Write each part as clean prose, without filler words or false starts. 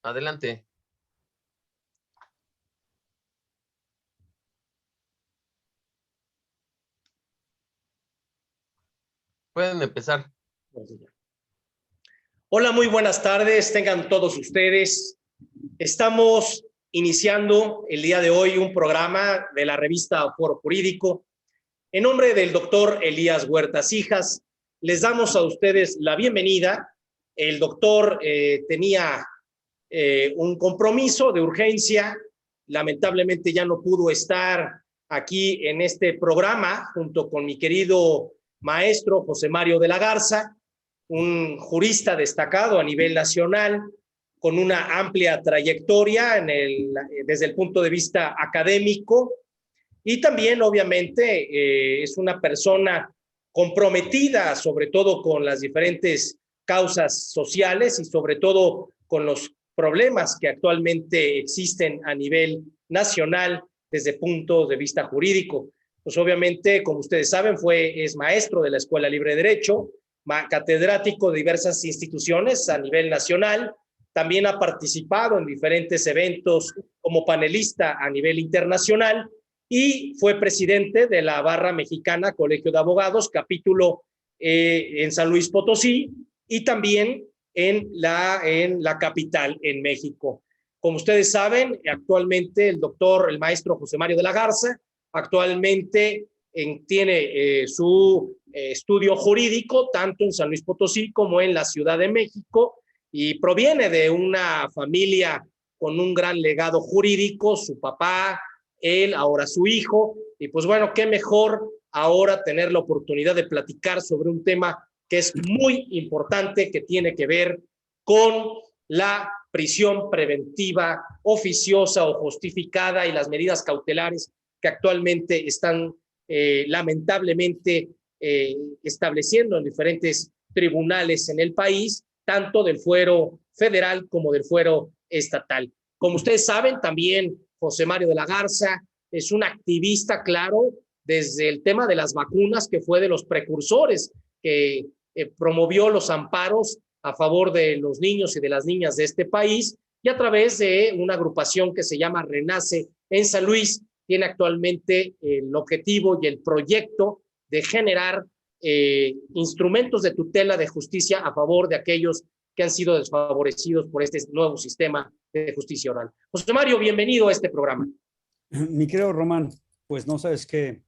Adelante. Pueden empezar. Hola, muy buenas tardes, tengan todos ustedes. Estamos iniciando el día de hoy un programa de la revista Foro Jurídico. En nombre del doctor Elías Huertas Hijas, les damos a ustedes la bienvenida. El doctor tenía un compromiso de urgencia, lamentablemente ya no pudo estar aquí en este programa junto con mi querido maestro José Mario de la Garza, un jurista destacado a nivel nacional, con una amplia trayectoria desde el punto de vista académico, y también obviamente es una persona comprometida sobre todo con las diferentes causas sociales y sobre todo con los problemas que actualmente existen a nivel nacional desde el punto de vista jurídico. Pues obviamente, como ustedes saben, es maestro de la Escuela Libre de Derecho, catedrático de diversas instituciones a nivel nacional, también ha participado en diferentes eventos como panelista a nivel internacional y fue presidente de la Barra Mexicana Colegio de Abogados, capítulo en San Luis Potosí, y también en la capital, en México. Como ustedes saben, actualmente el maestro José Mario de la Garza, actualmente tiene su estudio jurídico tanto en San Luis Potosí como en la Ciudad de México, y proviene de una familia con un gran legado jurídico, su papá, él, ahora su hijo, y pues bueno, qué mejor ahora tener la oportunidad de platicar sobre un tema que es muy importante, que tiene que ver con la prisión preventiva oficiosa o justificada y las medidas cautelares que actualmente están lamentablemente estableciendo en diferentes tribunales en el país, tanto del fuero federal como del fuero estatal. Como ustedes saben, también José Mario de la Garza es un activista, claro, desde el tema de las vacunas, que fue de los precursores que promovió los amparos a favor de los niños y de las niñas de este país, y a través de una agrupación que se llama Renace en San Luis, tiene actualmente el objetivo y el proyecto de generar instrumentos de tutela de justicia a favor de aquellos que han sido desfavorecidos por este nuevo sistema de justicia oral. José Mario, bienvenido a este programa. Mi querido Román, pues no sabes qué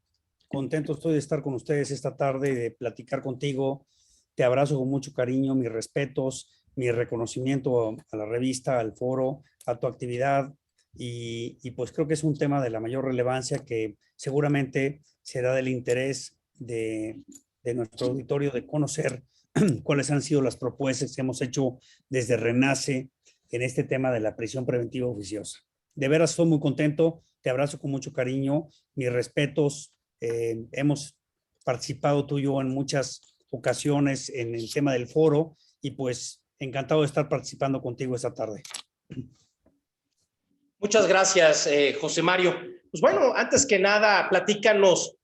contento estoy de estar con ustedes esta tarde y de platicar contigo. Te abrazo con mucho cariño, mis respetos, mi reconocimiento a la revista, al foro, a tu actividad, y pues creo que es un tema de la mayor relevancia que seguramente será del interés de nuestro auditorio de conocer cuáles han sido las propuestas que hemos hecho desde Renace en este tema de la prisión preventiva oficiosa. De veras estoy muy contento, te abrazo con mucho cariño, mis respetos. Hemos participado tú y yo en muchas ocasiones en el tema del foro, y pues encantado de estar participando contigo esta tarde. Muchas gracias, José Mario. Pues bueno, antes que nada, platícanos,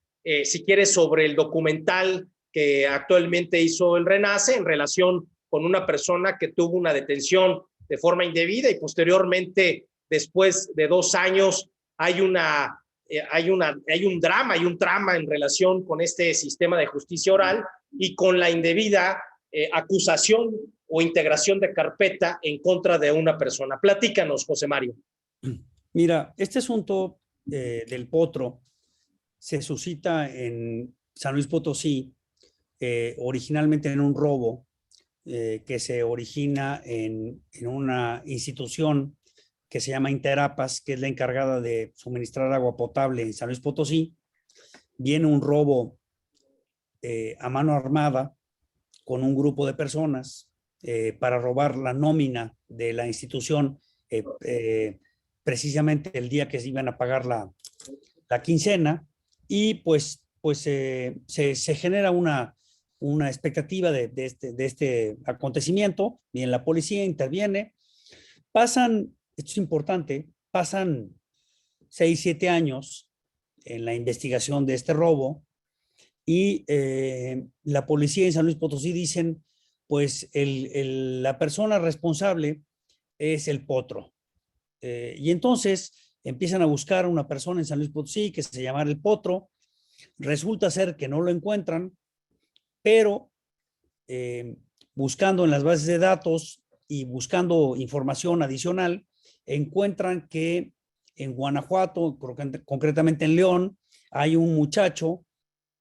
si quieres, sobre el documental que actualmente hizo el Renace en relación con una persona que tuvo una detención de forma indebida y posteriormente, después de 2 años, hay un drama, hay un trama en relación con este sistema de justicia oral y con la indebida acusación o integración de carpeta en contra de una persona. Platícanos, José Mario. Mira, este asunto del potro se suscita en San Luis Potosí, originalmente en un robo que se origina en una institución que se llama Interapas, que es la encargada de suministrar agua potable en San Luis Potosí. Viene un robo a mano armada con un grupo de personas para robar la nómina de la institución, precisamente el día que se iban a pagar la quincena, y pues se genera una expectativa de este acontecimiento. Bien, la policía interviene, esto es importante, pasan 6, 7 años en la investigación de este robo, y la policía en San Luis Potosí dicen, pues la persona responsable es el Potro. Y entonces empiezan a buscar a una persona en San Luis Potosí que se llamara el Potro. Resulta ser que no lo encuentran, pero buscando en las bases de datos y buscando información adicional, encuentran que en Guanajuato, concretamente en León, hay un muchacho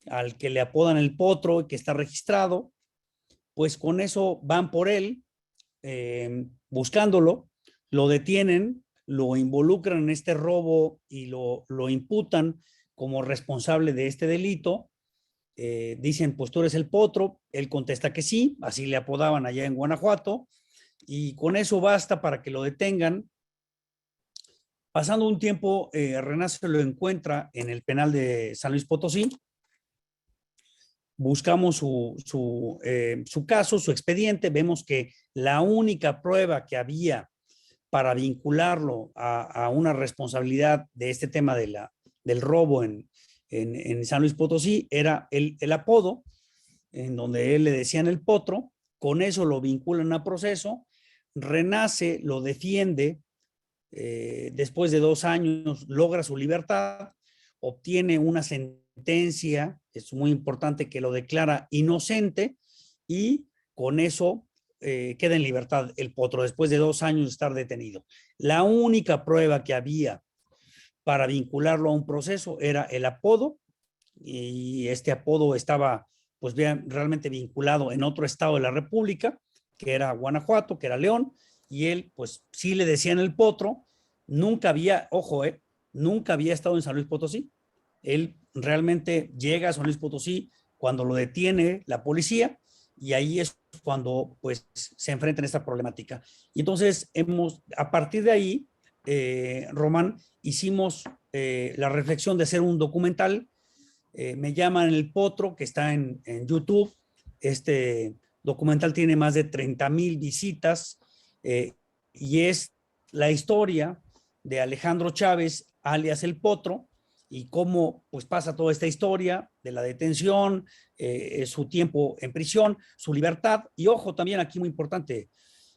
al que le apodan el Potro y que está registrado. Pues con eso van por él, buscándolo, lo detienen, lo involucran en este robo y lo imputan como responsable de este delito. Dicen, pues tú eres el Potro. Él contesta que sí, así le apodaban allá en Guanajuato, y con eso basta para que lo detengan. Pasando un tiempo, Renace lo encuentra en el penal de San Luis Potosí. Buscamos su caso, su expediente. Vemos que la única prueba que había para vincularlo a una responsabilidad de este tema del robo en San Luis Potosí era el apodo, en donde él le decían el Potro. Con eso lo vinculan a proceso. Renace lo defiende. Después de 2 años logra su libertad, obtiene una sentencia, es muy importante, que lo declara inocente, y con eso queda en libertad el Potro después de 2 años de estar detenido. La única prueba que había para vincularlo a un proceso era el apodo, y este apodo estaba pues bien, realmente vinculado en otro estado de la República, que era Guanajuato, que era León, y él pues sí le decían el Potro. Nunca había, ojo, nunca había estado en San Luis Potosí. Él realmente llega a San Luis Potosí cuando lo detiene la policía, y ahí es cuando pues se enfrentan a esta problemática. Y entonces a partir de ahí, Román, hicimos la reflexión de hacer un documental. Me llaman el Potro, que está en YouTube. Este documental tiene más de 30,000 visitas, y es la historia de Alejandro Chávez, alias el Potro, y cómo pues pasa toda esta historia de la detención, su tiempo en prisión, su libertad, y ojo, también aquí muy importante,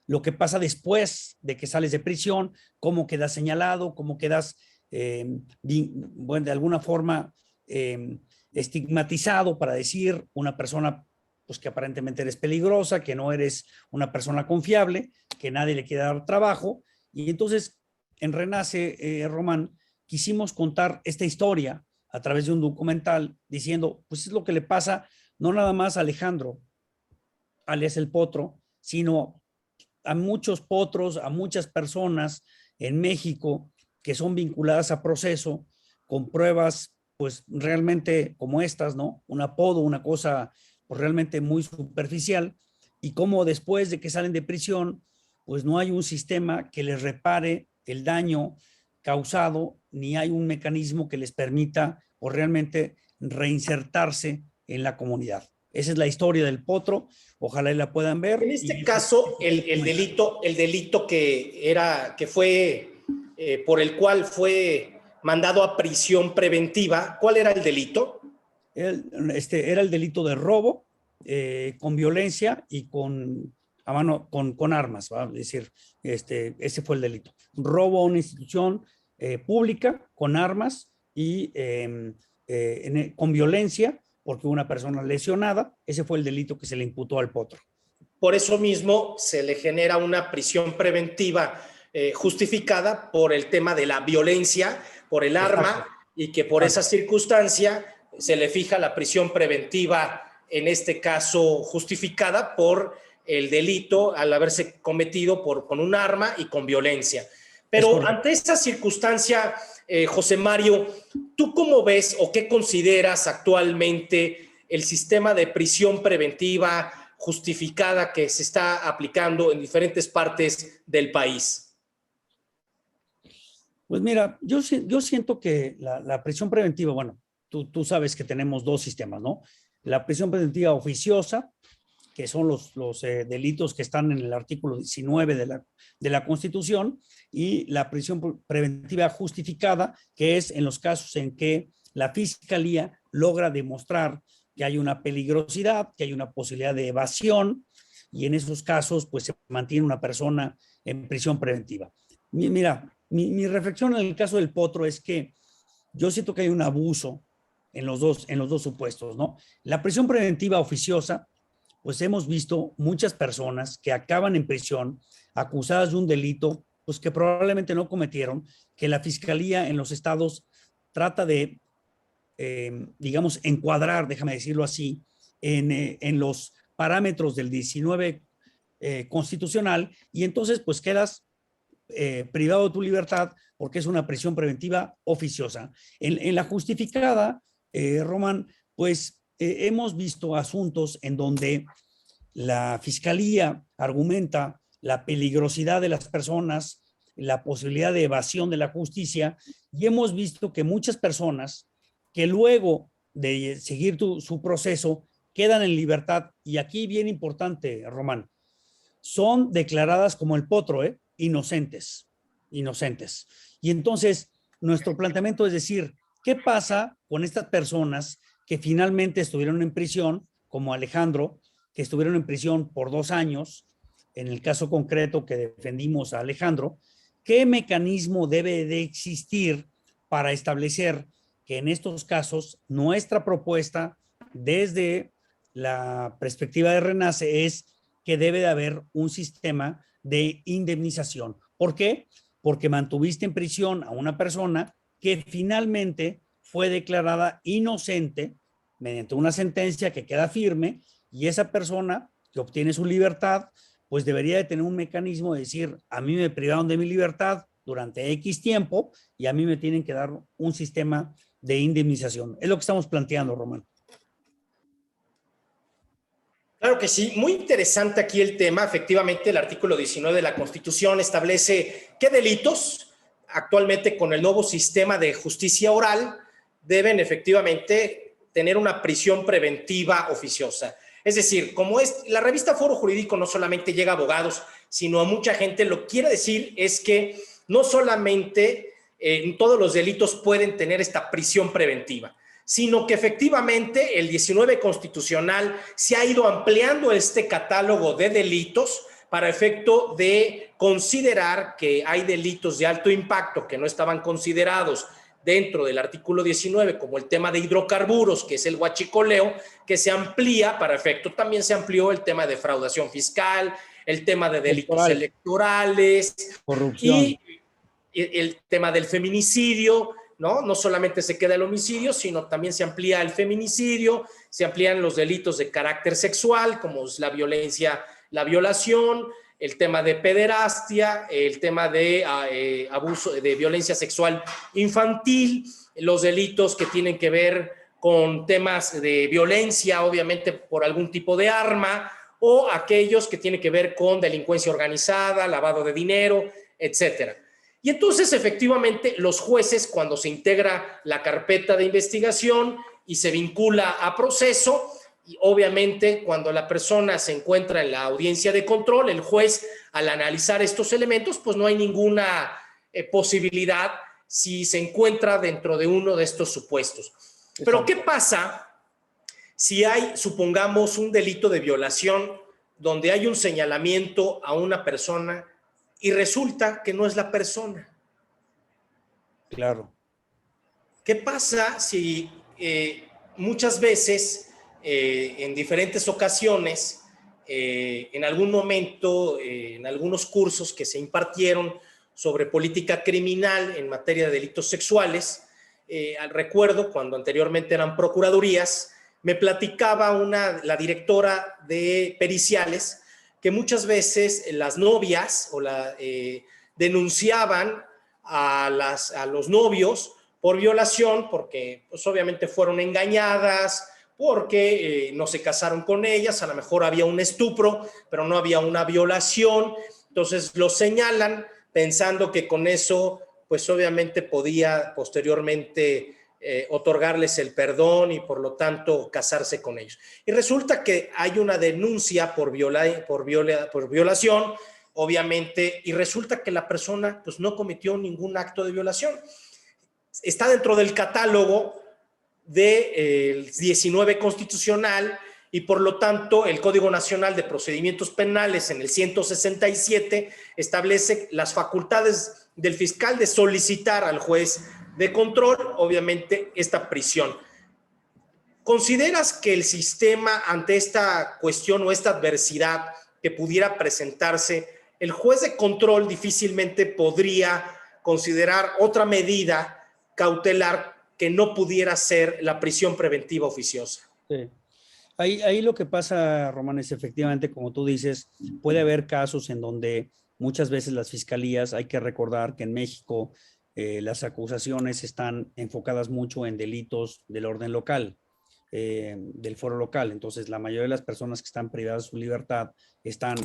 lo que pasa después de que sales de prisión, cómo quedas señalado, cómo quedas, bueno, de alguna forma estigmatizado, para decir una persona pues que aparentemente eres peligrosa, que no eres una persona confiable, que nadie le quiere dar trabajo. Y entonces en Renace, Román, quisimos contar esta historia a través de un documental, diciendo, pues es lo que le pasa no nada más a Alejandro, alias el Potro, sino a muchos potros, a muchas personas en México que son vinculadas a proceso con pruebas pues realmente como estas, ¿no? Un apodo, una cosa pues realmente muy superficial, y cómo después de que salen de prisión pues no hay un sistema que les repare el daño causado, ni hay un mecanismo que les permita o realmente reinsertarse en la comunidad. Esa es la historia del Potro. Ojalá la puedan ver. En este caso, el delito que fue por el cual fue mandado a prisión preventiva, ¿cuál era el delito? Era el delito de robo con violencia y con armas, ¿va? Es decir, ese fue el delito. Robo a una institución pública con armas y con violencia, porque una persona lesionada. Ese fue el delito que se le imputó al Potro. Por eso mismo se le genera una prisión preventiva justificada por el tema de la violencia, por el arma, y que por esa circunstancia se le fija la prisión preventiva, en este caso justificada por el delito al haberse cometido con un arma y con violencia. Pero ante esta circunstancia, José Mario, ¿tú cómo ves o qué consideras actualmente el sistema de prisión preventiva justificada que se está aplicando en diferentes partes del país? Pues mira, yo siento que la prisión preventiva, bueno, tú sabes que tenemos 2 sistemas, ¿no? La prisión preventiva oficiosa, que son los delitos que están en el artículo 19 de la Constitución, y la prisión preventiva justificada, que es en los casos en que la Fiscalía logra demostrar que hay una peligrosidad, que hay una posibilidad de evasión, y en esos casos pues se mantiene una persona en prisión preventiva. Mira, mi reflexión en el caso del Potro es que yo siento que hay un abuso en los dos supuestos, ¿no? La prisión preventiva oficiosa, pues hemos visto muchas personas que acaban en prisión acusadas de un delito, pues que probablemente no cometieron, que la fiscalía en los estados trata de, digamos, encuadrar, déjame decirlo así, en los parámetros del 19 constitucional, y entonces pues quedas privado de tu libertad porque es una prisión preventiva oficiosa. En la justificada, Román, pues hemos visto asuntos en donde la fiscalía argumenta la peligrosidad de las personas, la posibilidad de evasión de la justicia, y hemos visto que muchas personas que luego de seguir su proceso quedan en libertad, y aquí bien importante, Román, son declaradas como el Potro, inocentes, inocentes. Y entonces, nuestro planteamiento es decir, ¿qué pasa con estas personas que finalmente estuvieron en prisión, como Alejandro, que estuvieron en prisión por 2 años, en el caso concreto que defendimos a Alejandro? ¿Qué mecanismo debe de existir para establecer que en estos casos nuestra propuesta desde la perspectiva de Renace es que debe de haber un sistema de indemnización? ¿Por qué? Porque mantuviste en prisión a una persona que finalmente fue declarada inocente mediante una sentencia que queda firme, y esa persona que obtiene su libertad, pues debería de tener un mecanismo de decir, a mí me privaron de mi libertad durante X tiempo y a mí me tienen que dar un sistema de indemnización. Es lo que estamos planteando, Román. Claro que sí, muy interesante aquí el tema. Efectivamente, el artículo 19 de la Constitución establece qué delitos actualmente con el nuevo sistema de justicia oral deben efectivamente tener una prisión preventiva oficiosa. Es decir, como es la revista Foro Jurídico no solamente llega a abogados, sino a mucha gente, lo que quiere decir es que no solamente todos los delitos pueden tener esta prisión preventiva, sino que efectivamente el 19 constitucional se ha ido ampliando este catálogo de delitos para efecto de considerar que hay delitos de alto impacto que no estaban considerados dentro del artículo 19, como el tema de hidrocarburos, que es el huachicoleo, que se amplía para efecto. También se amplió el tema de defraudación fiscal, el tema de delitos electorales, corrupción, y el tema del feminicidio, ¿no? No solamente se queda el homicidio, sino también se amplía el feminicidio, se amplían los delitos de carácter sexual, como es la violencia, la violación, el tema de pederastia, el tema de abuso, de violencia sexual infantil, los delitos que tienen que ver con temas de violencia, obviamente por algún tipo de arma, o aquellos que tienen que ver con delincuencia organizada, lavado de dinero, etcétera. Y entonces, efectivamente, los jueces, cuando se integra la carpeta de investigación y se vincula a proceso, y obviamente cuando la persona se encuentra en la audiencia de control, el juez, al analizar estos elementos, pues no hay ninguna posibilidad si se encuentra dentro de uno de estos supuestos. Pero ¿qué pasa si hay, supongamos, un delito de violación donde hay un señalamiento a una persona y resulta que no es la persona? Claro. ¿Qué pasa si muchas veces, en diferentes ocasiones, en algún momento, en algunos cursos que se impartieron sobre política criminal en materia de delitos sexuales, recuerdo cuando anteriormente eran procuradurías, me platicaba la directora de periciales que muchas veces las novias denunciaban a los novios por violación, porque pues, obviamente fueron engañadas, porque no se casaron con ellas, a lo mejor había un estupro, pero no había una violación. Entonces lo señalan pensando que con eso, pues obviamente podía posteriormente otorgarles el perdón y por lo tanto casarse con ellos. Y resulta que hay una denuncia por violación, obviamente, y resulta que la persona pues no cometió ningún acto de violación. Está dentro del catálogo del 19 constitucional y por lo tanto el Código Nacional de Procedimientos Penales en el 167 establece las facultades del fiscal de solicitar al juez de control, obviamente, esta prisión. ¿Consideras que el sistema, ante esta cuestión o esta adversidad que pudiera presentarse, el juez de control difícilmente podría considerar otra medida cautelar que no pudiera ser la prisión preventiva oficiosa? Sí. Ahí lo que pasa, Román, es efectivamente, como tú dices, puede haber casos en donde muchas veces las fiscalías, hay que recordar que en México las acusaciones están enfocadas mucho en delitos del orden local, del foro local. Entonces, la mayoría de las personas que están privadas de su libertad están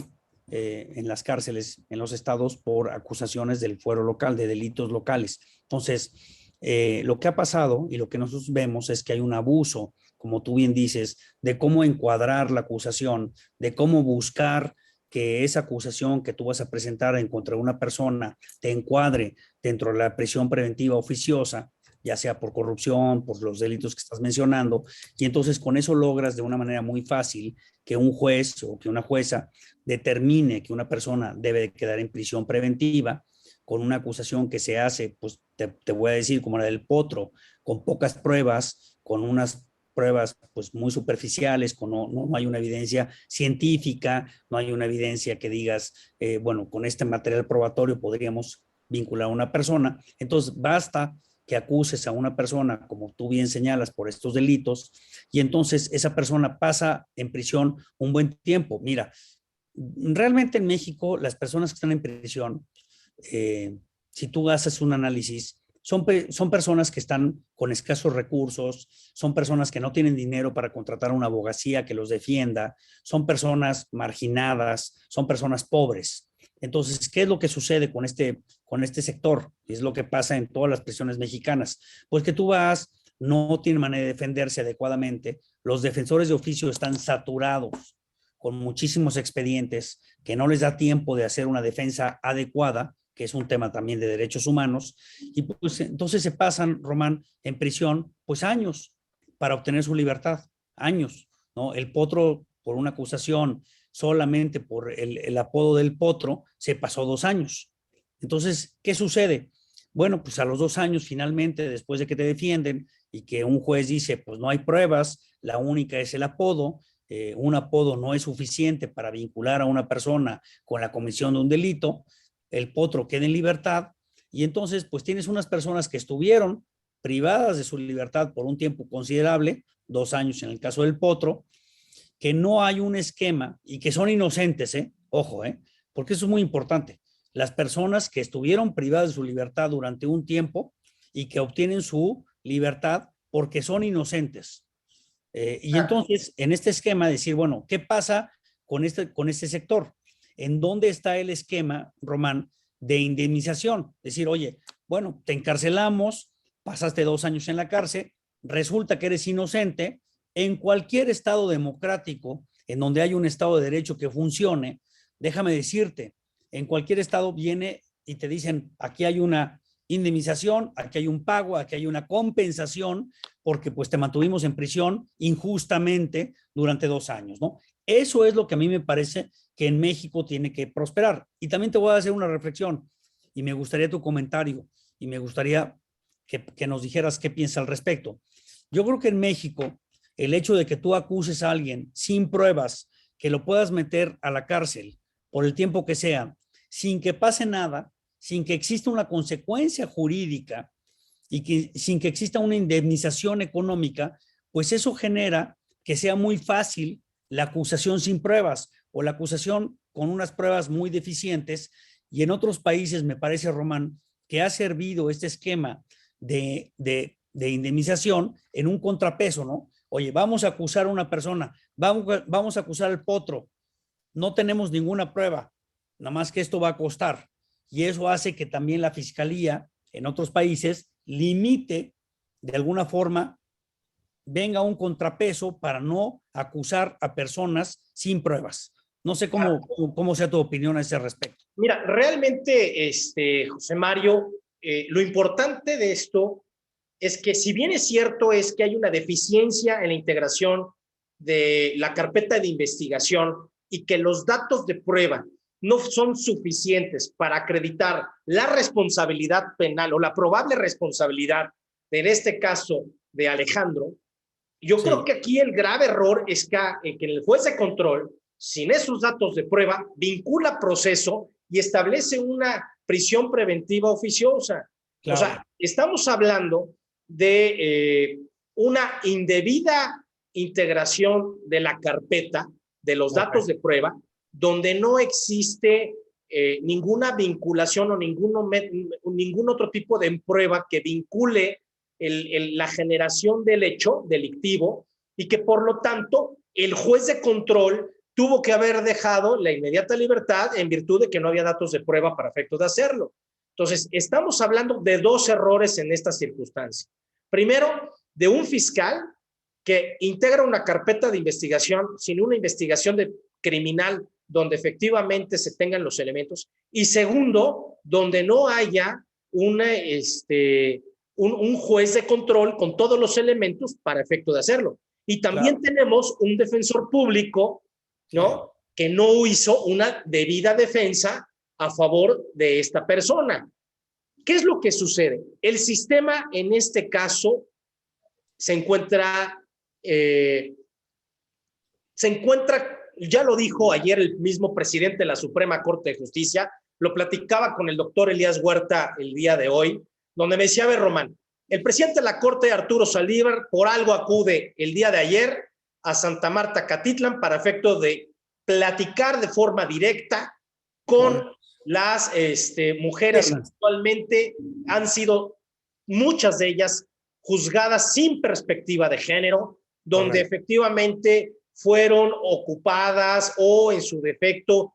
en las cárceles en los estados por acusaciones del fuero local, de delitos locales. Entonces, lo que ha pasado y lo que nosotros vemos es que hay un abuso, como tú bien dices, de cómo encuadrar la acusación, de cómo buscar que esa acusación que tú vas a presentar en contra de una persona te encuadre dentro de la prisión preventiva oficiosa, ya sea por corrupción, por los delitos que estás mencionando, y entonces con eso logras de una manera muy fácil que un juez o que una jueza determine que una persona debe de quedar en prisión preventiva con una acusación que se hace, pues te voy a decir, como la del Potro, con pocas pruebas, con unas pruebas pues muy superficiales, no hay una evidencia científica, no hay una evidencia que digas, bueno, con este material probatorio podríamos vincular a una persona. Entonces, basta que acuses a una persona, como tú bien señalas, por estos delitos, y entonces esa persona pasa en prisión un buen tiempo. Mira, realmente en México, las personas que están en prisión, si tú haces un análisis, son personas que están con escasos recursos, son personas que no tienen dinero para contratar una abogacía que los defienda, son personas marginadas, son personas pobres. Entonces, ¿qué es lo que sucede con este sector? Es lo que pasa en todas las prisiones mexicanas. Pues que tú vas, no tienen manera de defenderse adecuadamente, los defensores de oficio están saturados con muchísimos expedientes que no les da tiempo de hacer una defensa adecuada, que es un tema también de derechos humanos, y pues entonces se pasan, Román, en prisión, pues años para obtener su libertad, años, ¿no? El Potro, por una acusación, solamente por el apodo del Potro, se pasó 2 años. Entonces, ¿qué sucede? Bueno, pues a los 2 años, finalmente, después de que te defienden y que un juez dice, pues no hay pruebas, la única es el apodo, un apodo no es suficiente para vincular a una persona con la comisión de un delito, el Potro queda en libertad y entonces pues tienes unas personas que estuvieron privadas de su libertad por un tiempo considerable, 2 años en el caso del Potro, que no hay un esquema y que son inocentes, ojo, porque eso es muy importante. Las personas que estuvieron privadas de su libertad durante un tiempo y que obtienen su libertad porque son inocentes. Y entonces, en este esquema, decir, bueno, ¿qué pasa con este sector? ¿En dónde está el esquema, Román, de indemnización? Decir, oye, bueno, te encarcelamos, pasaste 2 años en la cárcel, resulta que eres inocente. En cualquier estado democrático, en donde hay un estado de derecho que funcione, déjame decirte, en cualquier estado viene y te dicen, aquí hay una indemnización, aquí hay un pago, aquí hay una compensación, porque pues te mantuvimos en prisión injustamente durante 2 años, ¿no? Eso es lo que a mí me parece que en México tiene que prosperar. Y también te voy a hacer una reflexión y me gustaría tu comentario y me gustaría que nos dijeras qué piensas al respecto. Yo creo que en México el hecho de que tú acuses a alguien sin pruebas, que lo puedas meter a la cárcel por el tiempo que sea, sin que pase nada, sin que exista una consecuencia jurídica y que sin que exista una indemnización económica, pues eso genera que sea muy fácil la acusación sin pruebas o la acusación con unas pruebas muy deficientes. Y en otros países, me parece, Román, que ha servido este esquema de indemnización en un contrapeso, ¿no? Oye, vamos a acusar a una persona, vamos a acusar al Potro, no tenemos ninguna prueba, nada más que esto va a costar. Y eso hace que también la fiscalía en otros países limite de alguna forma, venga un contrapeso para no acusar a personas sin pruebas. No sé cómo sea tu opinión a ese respecto. Mira, realmente, José Mario, lo importante de esto es que si bien es cierto es que hay una deficiencia en la integración de la carpeta de investigación y que los datos de prueba no son suficientes para acreditar la responsabilidad penal o la probable responsabilidad, en este caso de Alejandro, yo creo que aquí el grave error es que el juez de control, sin esos datos de prueba, vincula proceso y establece una prisión preventiva oficiosa. Claro. O sea, estamos hablando de una indebida integración de la carpeta de los datos de prueba, donde no existe ninguna vinculación o ningún otro tipo de prueba que vincule la generación del hecho delictivo y que por lo tanto el juez de control tuvo que haber dejado la inmediata libertad en virtud de que no había datos de prueba para efectos de hacerlo. Entonces, estamos hablando de dos errores en esta circunstancia. Primero, de un fiscal que integra una carpeta de investigación sin una investigación criminal donde efectivamente se tengan los elementos. Y segundo, donde no haya un juez de control con todos los elementos para efecto de hacerlo. Y también tenemos un defensor público, ¿no? Que no hizo una debida defensa a favor de esta persona. ¿Qué es lo que sucede? El sistema en este caso se encuentra, ya lo dijo ayer el mismo presidente de la Suprema Corte de Justicia, lo platicaba con el doctor Elías Huerta el día de hoy, donde me decía, a ver, Román, el presidente de la Corte, Arturo Saldívar, por algo acude el día de ayer a Santa Marta, Catitlán, para efecto de platicar de forma directa con las mujeres que actualmente han sido, muchas de ellas, juzgadas sin perspectiva de género, donde efectivamente fueron ocupadas o en su defecto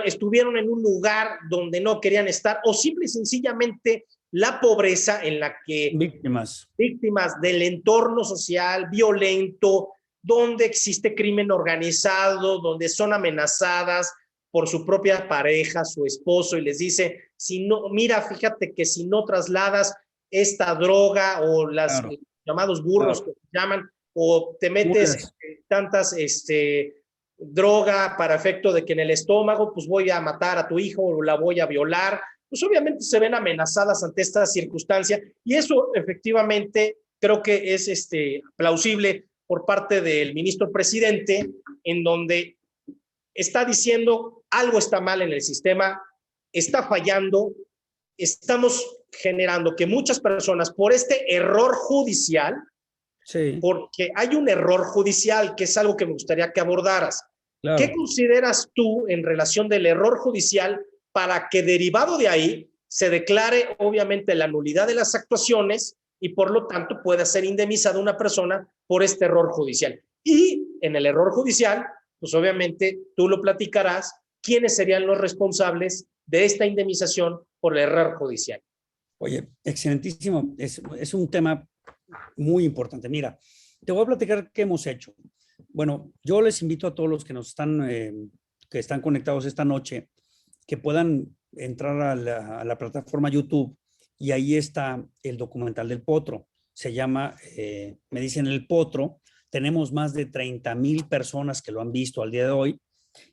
estuvieron en un lugar donde no querían estar, o simple y sencillamente la pobreza en la que víctimas del entorno social violento, donde existe crimen organizado, donde son amenazadas por su propia pareja, su esposo, y les dice, si no, mira, fíjate que si no trasladas esta droga o las llamados burros que se llaman, o te metes tantas droga para efecto de que en el estómago, pues voy a matar a tu hijo o la voy a violar, pues obviamente se ven amenazadas ante esta circunstancia, y eso efectivamente creo que es plausible por parte del ministro presidente, en donde está diciendo algo está mal en el sistema, está fallando, estamos generando que muchas personas por este error judicial, porque hay un error judicial que es algo que me gustaría que abordaras. ¿Qué consideras tú en relación del error judicial para que derivado de ahí se declare obviamente la nulidad de las actuaciones y por lo tanto pueda ser indemnizada una persona por este error judicial? Y en el error judicial, pues obviamente tú lo platicarás, ¿quiénes serían los responsables de esta indemnización por el error judicial? Oye, excelentísimo. Es un tema muy importante. Mira, te voy a platicar qué hemos hecho. Bueno, yo les invito a todos los que que están conectados esta noche, que puedan entrar a la plataforma YouTube, y ahí está el documental del Potro. Se llama, me dicen El Potro. Tenemos más de 30,000 personas que lo han visto al día de hoy,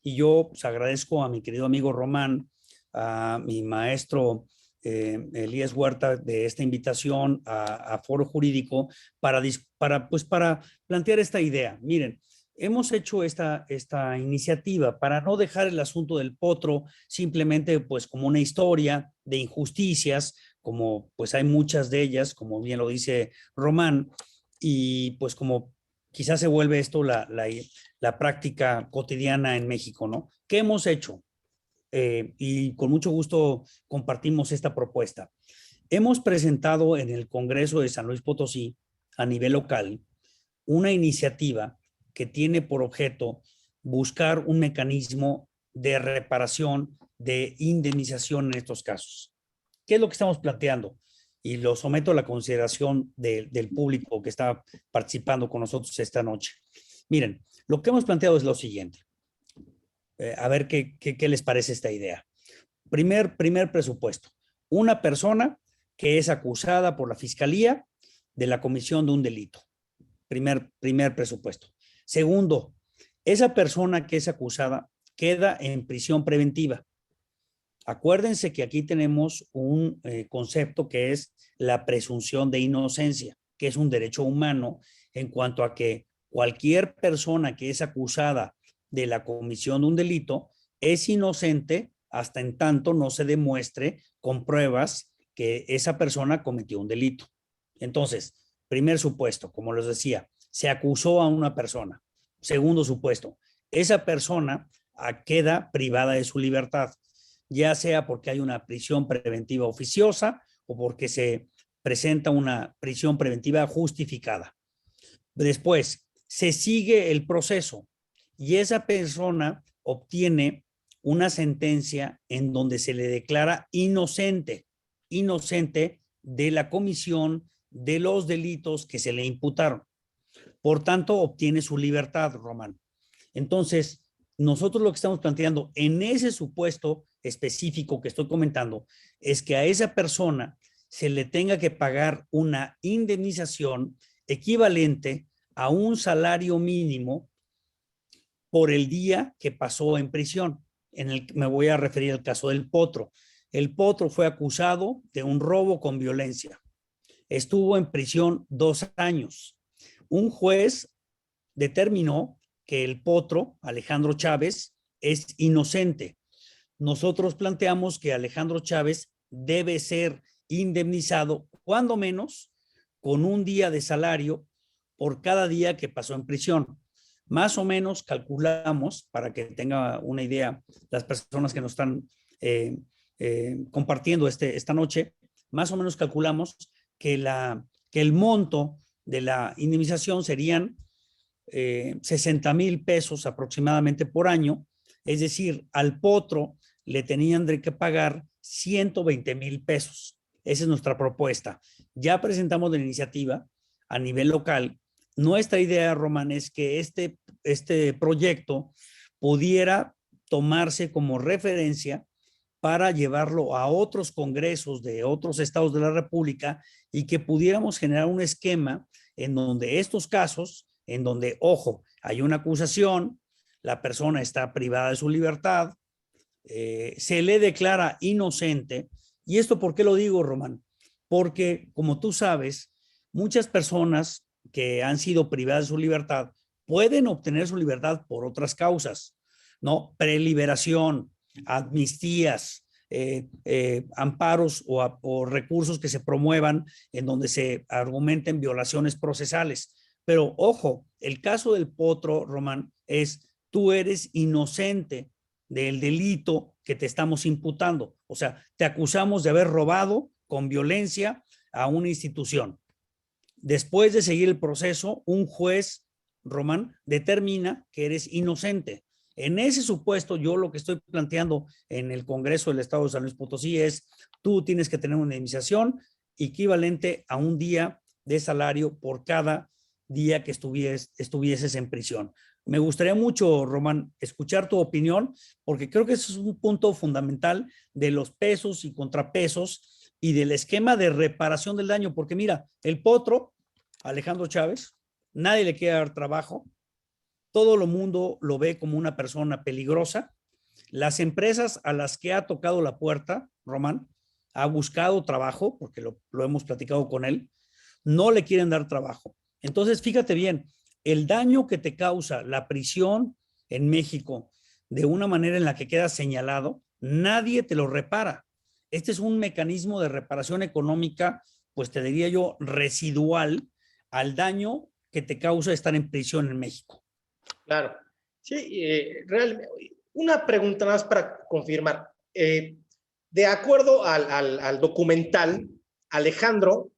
y yo pues, agradezco a mi querido amigo Román, a mi maestro Elías Huerta, de esta invitación a Foro Jurídico para plantear esta idea. Miren, hemos hecho esta iniciativa para no dejar el asunto del Potro simplemente pues como una historia de injusticias, como pues hay muchas de ellas, como bien lo dice Román, y pues como quizás se vuelve esto la práctica cotidiana en México, ¿no? ¿Qué hemos hecho? Y con mucho gusto compartimos esta propuesta. Hemos presentado en el Congreso de San Luis Potosí, a nivel local, una iniciativa que tiene por objeto buscar un mecanismo de reparación, de indemnización en estos casos. ¿Qué es lo que estamos planteando? Y lo someto a la consideración del público que está participando con nosotros esta noche. Miren, lo que hemos planteado es lo siguiente. A ver qué les parece esta idea. Primer presupuesto. Una persona que es acusada por la Fiscalía de la comisión de un delito. Primer presupuesto. Segundo, esa persona que es acusada queda en prisión preventiva. Acuérdense que aquí tenemos un concepto que es la presunción de inocencia, que es un derecho humano en cuanto a que cualquier persona que es acusada de la comisión de un delito es inocente hasta en tanto no se demuestre con pruebas que esa persona cometió un delito. Entonces, primer supuesto, como les decía, se acusó a una persona. Segundo supuesto, esa persona queda privada de su libertad, ya sea porque hay una prisión preventiva oficiosa o porque se presenta una prisión preventiva justificada. Después, se sigue el proceso y esa persona obtiene una sentencia en donde se le declara inocente de la comisión de los delitos que se le imputaron. Por tanto, obtiene su libertad, Román. Entonces, nosotros lo que estamos planteando en ese supuesto específico que estoy comentando es que a esa persona se le tenga que pagar una indemnización equivalente a un salario mínimo por el día que pasó en prisión. Me voy a referir al caso del Potro. El Potro fue acusado de un robo con violencia. Estuvo en prisión 2 años. Un juez determinó que el Potro, Alejandro Chávez, es inocente. Nosotros planteamos que Alejandro Chávez debe ser indemnizado, cuando menos, con un día de salario por cada día que pasó en prisión. Más o menos calculamos, para que tenga una idea las personas que nos están compartiendo esta noche, más o menos calculamos que el monto de la indemnización serían 60,000 pesos aproximadamente por año, es decir, al Potro le tenían que pagar 120,000 pesos. Esa es nuestra propuesta. Ya presentamos la iniciativa a nivel local. Nuestra idea, Román, es que este proyecto pudiera tomarse como referencia para llevarlo a otros congresos de otros estados de la República y que pudiéramos generar un esquema en donde estos casos, en donde, ojo, hay una acusación, la persona está privada de su libertad, se le declara inocente. ¿Y esto por qué lo digo, Román? Porque, como tú sabes, muchas personas que han sido privadas de su libertad pueden obtener su libertad por otras causas, ¿no? Preliberación, amnistías, amparos o recursos que se promuevan en donde se argumenten violaciones procesales. Pero ojo, el caso del Potro, Román, es tú eres inocente del delito que te estamos imputando. O sea, te acusamos de haber robado con violencia a una institución. Después de seguir el proceso, un juez, Román, determina que eres inocente. En ese supuesto, yo lo que estoy planteando en el Congreso del Estado de San Luis Potosí es, tú tienes que tener una indemnización equivalente a un día de salario por cada día que estuvieses en prisión. Me gustaría mucho, Román, escuchar tu opinión, porque creo que ese es un punto fundamental de los pesos y contrapesos y del esquema de reparación del daño, porque mira, el Potro, Alejandro Chávez, nadie le quiere dar trabajo, todo el mundo lo ve como una persona peligrosa. Las empresas a las que ha tocado la puerta, Román, ha buscado trabajo, porque lo hemos platicado con él, no le quieren dar trabajo. Entonces, fíjate bien, el daño que te causa la prisión en México de una manera en la que queda señalado, nadie te lo repara. Este es un mecanismo de reparación económica, pues te diría yo, residual al daño que te causa estar en prisión en México. Claro. Sí, realmente. Una pregunta más para confirmar. De acuerdo al documental, Alejandro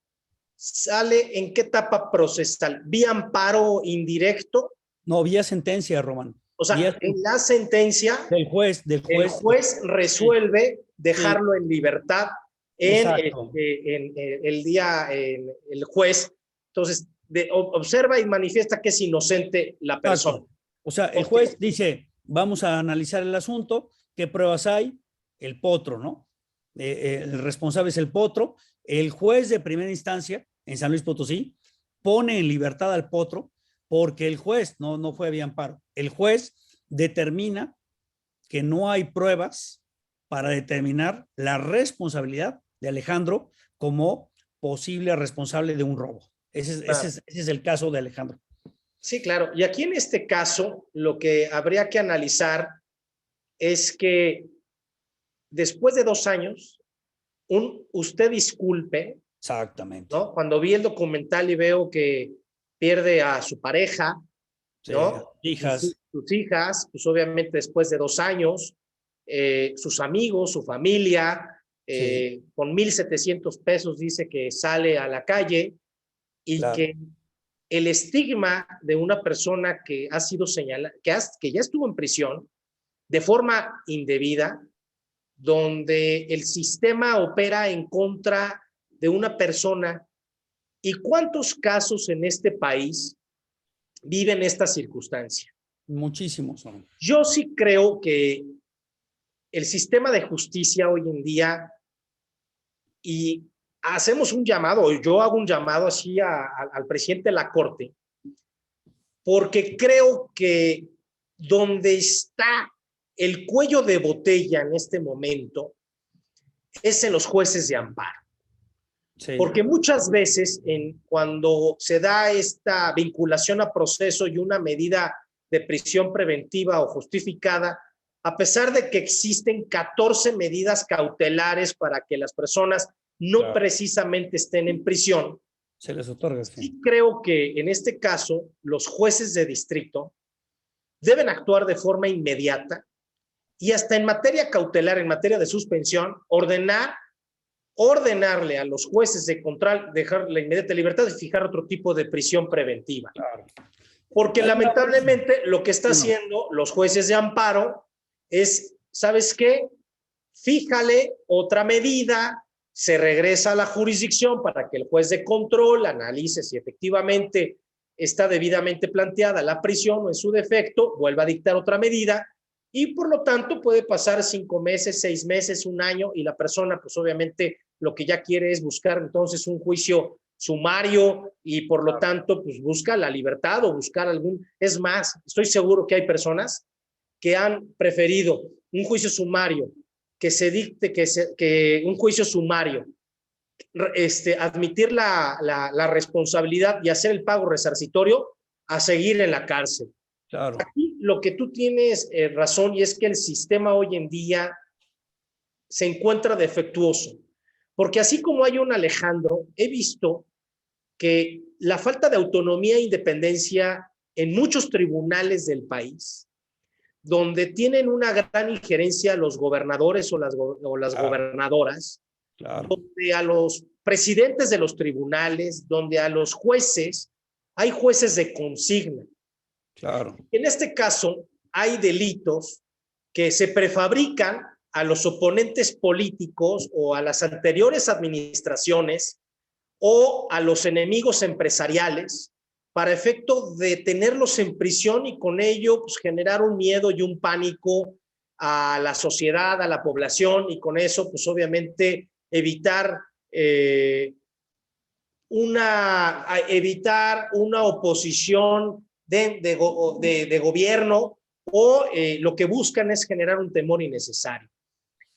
sale en qué etapa procesal, vía amparo indirecto. No, vía sentencia, Román. O sea, en la sentencia del juez. El juez resuelve dejarlo en libertad en el día, el juez. Entonces, observa y manifiesta que es inocente la persona. Exacto. O sea, el juez dice, vamos a analizar el asunto, ¿qué pruebas hay? El Potro, ¿no? El responsable es el Potro. El juez de primera instancia en San Luis Potosí pone en libertad al Potro, porque el juez, no fue vía amparo, el juez determina que no hay pruebas para determinar la responsabilidad de Alejandro como posible responsable de un robo. Ese es el caso de Alejandro. Sí, claro. Y aquí en este caso, lo que habría que analizar es que después de 2 años, usted disculpe, Exactamente. ¿no? Cuando vi el documental y veo que pierde a su pareja, Sí, ¿no? hijas. Sus hijas, pues obviamente después de 2 años, sus amigos, su familia, Sí, con 1,700 pesos dice que sale a la calle y claro. que el estigma de una persona que ha sido señalada, que ya estuvo en prisión de forma indebida, donde el sistema opera en contra de una persona. ¿Y cuántos casos en este país viven esta circunstancia? Muchísimos son. Yo sí creo que el sistema de justicia hoy en día, y hacemos un llamado, yo hago un llamado así al presidente de la Corte, porque creo que donde está el cuello de botella en este momento es en los jueces de amparo. Sí. Porque muchas veces cuando se da esta vinculación a proceso y una medida de prisión preventiva o justificada, a pesar de que existen 14 medidas cautelares para que las personas no precisamente estén en prisión, se les otorga. sí creo que en este caso los jueces de distrito deben actuar de forma inmediata y hasta en materia cautelar, en materia de suspensión, ordenarle a los jueces de control dejar la inmediata libertad y fijar otro tipo de prisión preventiva. Claro. Porque lamentablemente lo que está no. haciendo los jueces de amparo es, ¿sabes qué? Fíjale otra medida, se regresa a la jurisdicción para que el juez de control analice si efectivamente está debidamente planteada la prisión o en su defecto, vuelva a dictar otra medida y por lo tanto puede pasar 5 meses, 6 meses, 1 año y la persona pues obviamente lo que ya quiere es buscar entonces un juicio sumario y por lo tanto pues busca la libertad o buscar algún, es más, estoy seguro que hay personas que han preferido un juicio sumario, que se dicte que un juicio sumario, admitir la responsabilidad y hacer el pago resarcitorio a seguir en la cárcel. Claro. Aquí lo que tú tienes razón y es que el sistema hoy en día se encuentra defectuoso, porque así como hay un Alejandro, he visto que la falta de autonomía e independencia en muchos tribunales del país, donde tienen una gran injerencia los gobernadores o las gobernadoras, Claro. donde a los presidentes de los tribunales, donde a los jueces, hay jueces de consigna. Claro. En este caso, hay delitos que se prefabrican a los oponentes políticos o a las anteriores administraciones o a los enemigos empresariales para efecto de tenerlos en prisión y con ello pues, generar un miedo y un pánico a la sociedad, a la población y con eso pues obviamente evitar una oposición de gobierno o lo que buscan es generar un temor innecesario.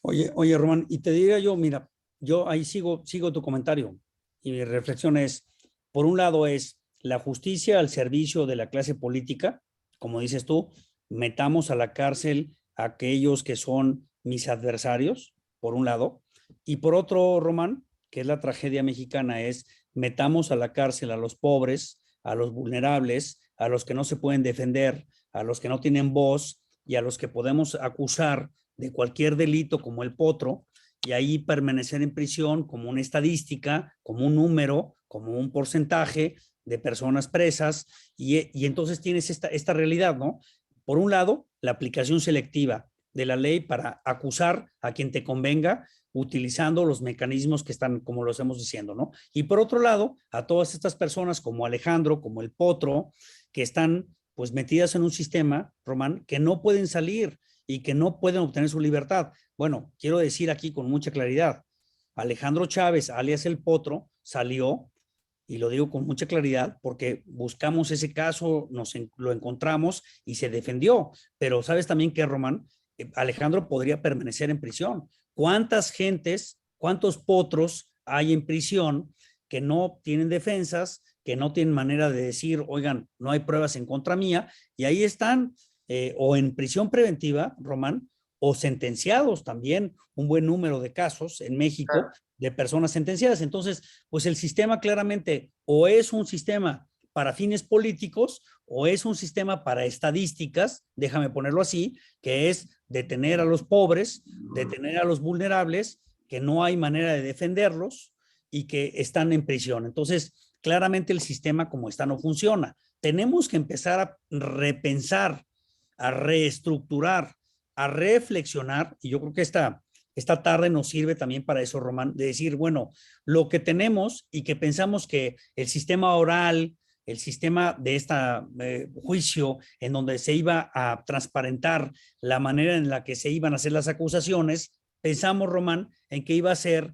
Oye, Román, y te diría yo, mira, yo ahí sigo tu comentario y mi reflexión es, por un lado es la justicia al servicio de la clase política, como dices tú, metamos a la cárcel a aquellos que son mis adversarios, por un lado, y por otro, Román, que es la tragedia mexicana, es metamos a la cárcel a los pobres, a los vulnerables, a los que no se pueden defender, a los que no tienen voz y a los que podemos acusar de cualquier delito como el potro y ahí permanecer en prisión como una estadística, como un número, como un porcentaje de personas presas y entonces tienes esta realidad, ¿no? Por un lado, la aplicación selectiva de la ley para acusar a quien te convenga utilizando los mecanismos que están, como lo estamos diciendo, ¿no? Y por otro lado, a todas estas personas como Alejandro, como el Potro, que están pues metidas en un sistema, Román, que no pueden salir y que no pueden obtener su libertad. Bueno, quiero decir aquí con mucha claridad, Alejandro Chávez, alias el Potro, salió y lo digo con mucha claridad porque buscamos ese caso, lo encontramos y se defendió. Pero sabes también que, Román, Alejandro podría permanecer en prisión. ¿Cuántas gentes, cuántos potros hay en prisión que no tienen defensas, que no tienen manera de decir, oigan, no hay pruebas en contra mía, y ahí están o en prisión preventiva, Román, o sentenciados también, un buen número de casos en México de personas sentenciadas? Entonces, pues el sistema claramente o es un sistema para fines políticos o es un sistema para estadísticas, déjame ponerlo así, que es detener a los pobres, detener a los vulnerables, que no hay manera de defenderlos y que están en prisión. Entonces, claramente el sistema como está no funciona. Tenemos que empezar a repensar, a reestructurar, a reflexionar, y yo creo que esta tarde nos sirve también para eso, Román, de decir, bueno, lo que tenemos y que pensamos que el sistema oral, el sistema de este juicio en donde se iba a transparentar la manera en la que se iban a hacer las acusaciones, pensamos, Román, en que iba a ser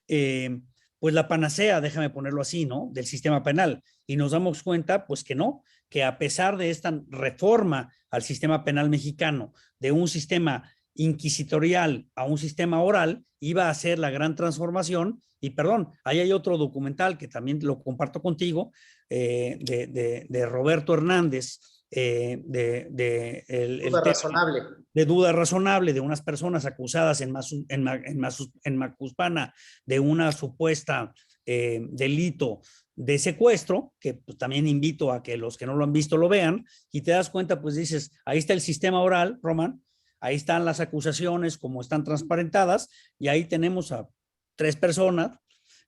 pues la panacea, déjame ponerlo así, ¿no? Del sistema penal. Y nos damos cuenta, pues que no, que a pesar de esta reforma al sistema penal mexicano, de un sistema inquisitorial a un sistema oral, iba a ser la gran transformación. Y perdón, ahí hay otro documental que también lo comparto contigo, de Roberto Hernández, Duda razonable. De duda razonable de unas personas acusadas en Macuspana de una supuesta delito de secuestro, que pues, también invito a que los que no lo han visto lo vean, y te das cuenta, pues dices, ahí está el sistema oral, Román, ahí están las acusaciones como están transparentadas, y ahí tenemos a 3 personas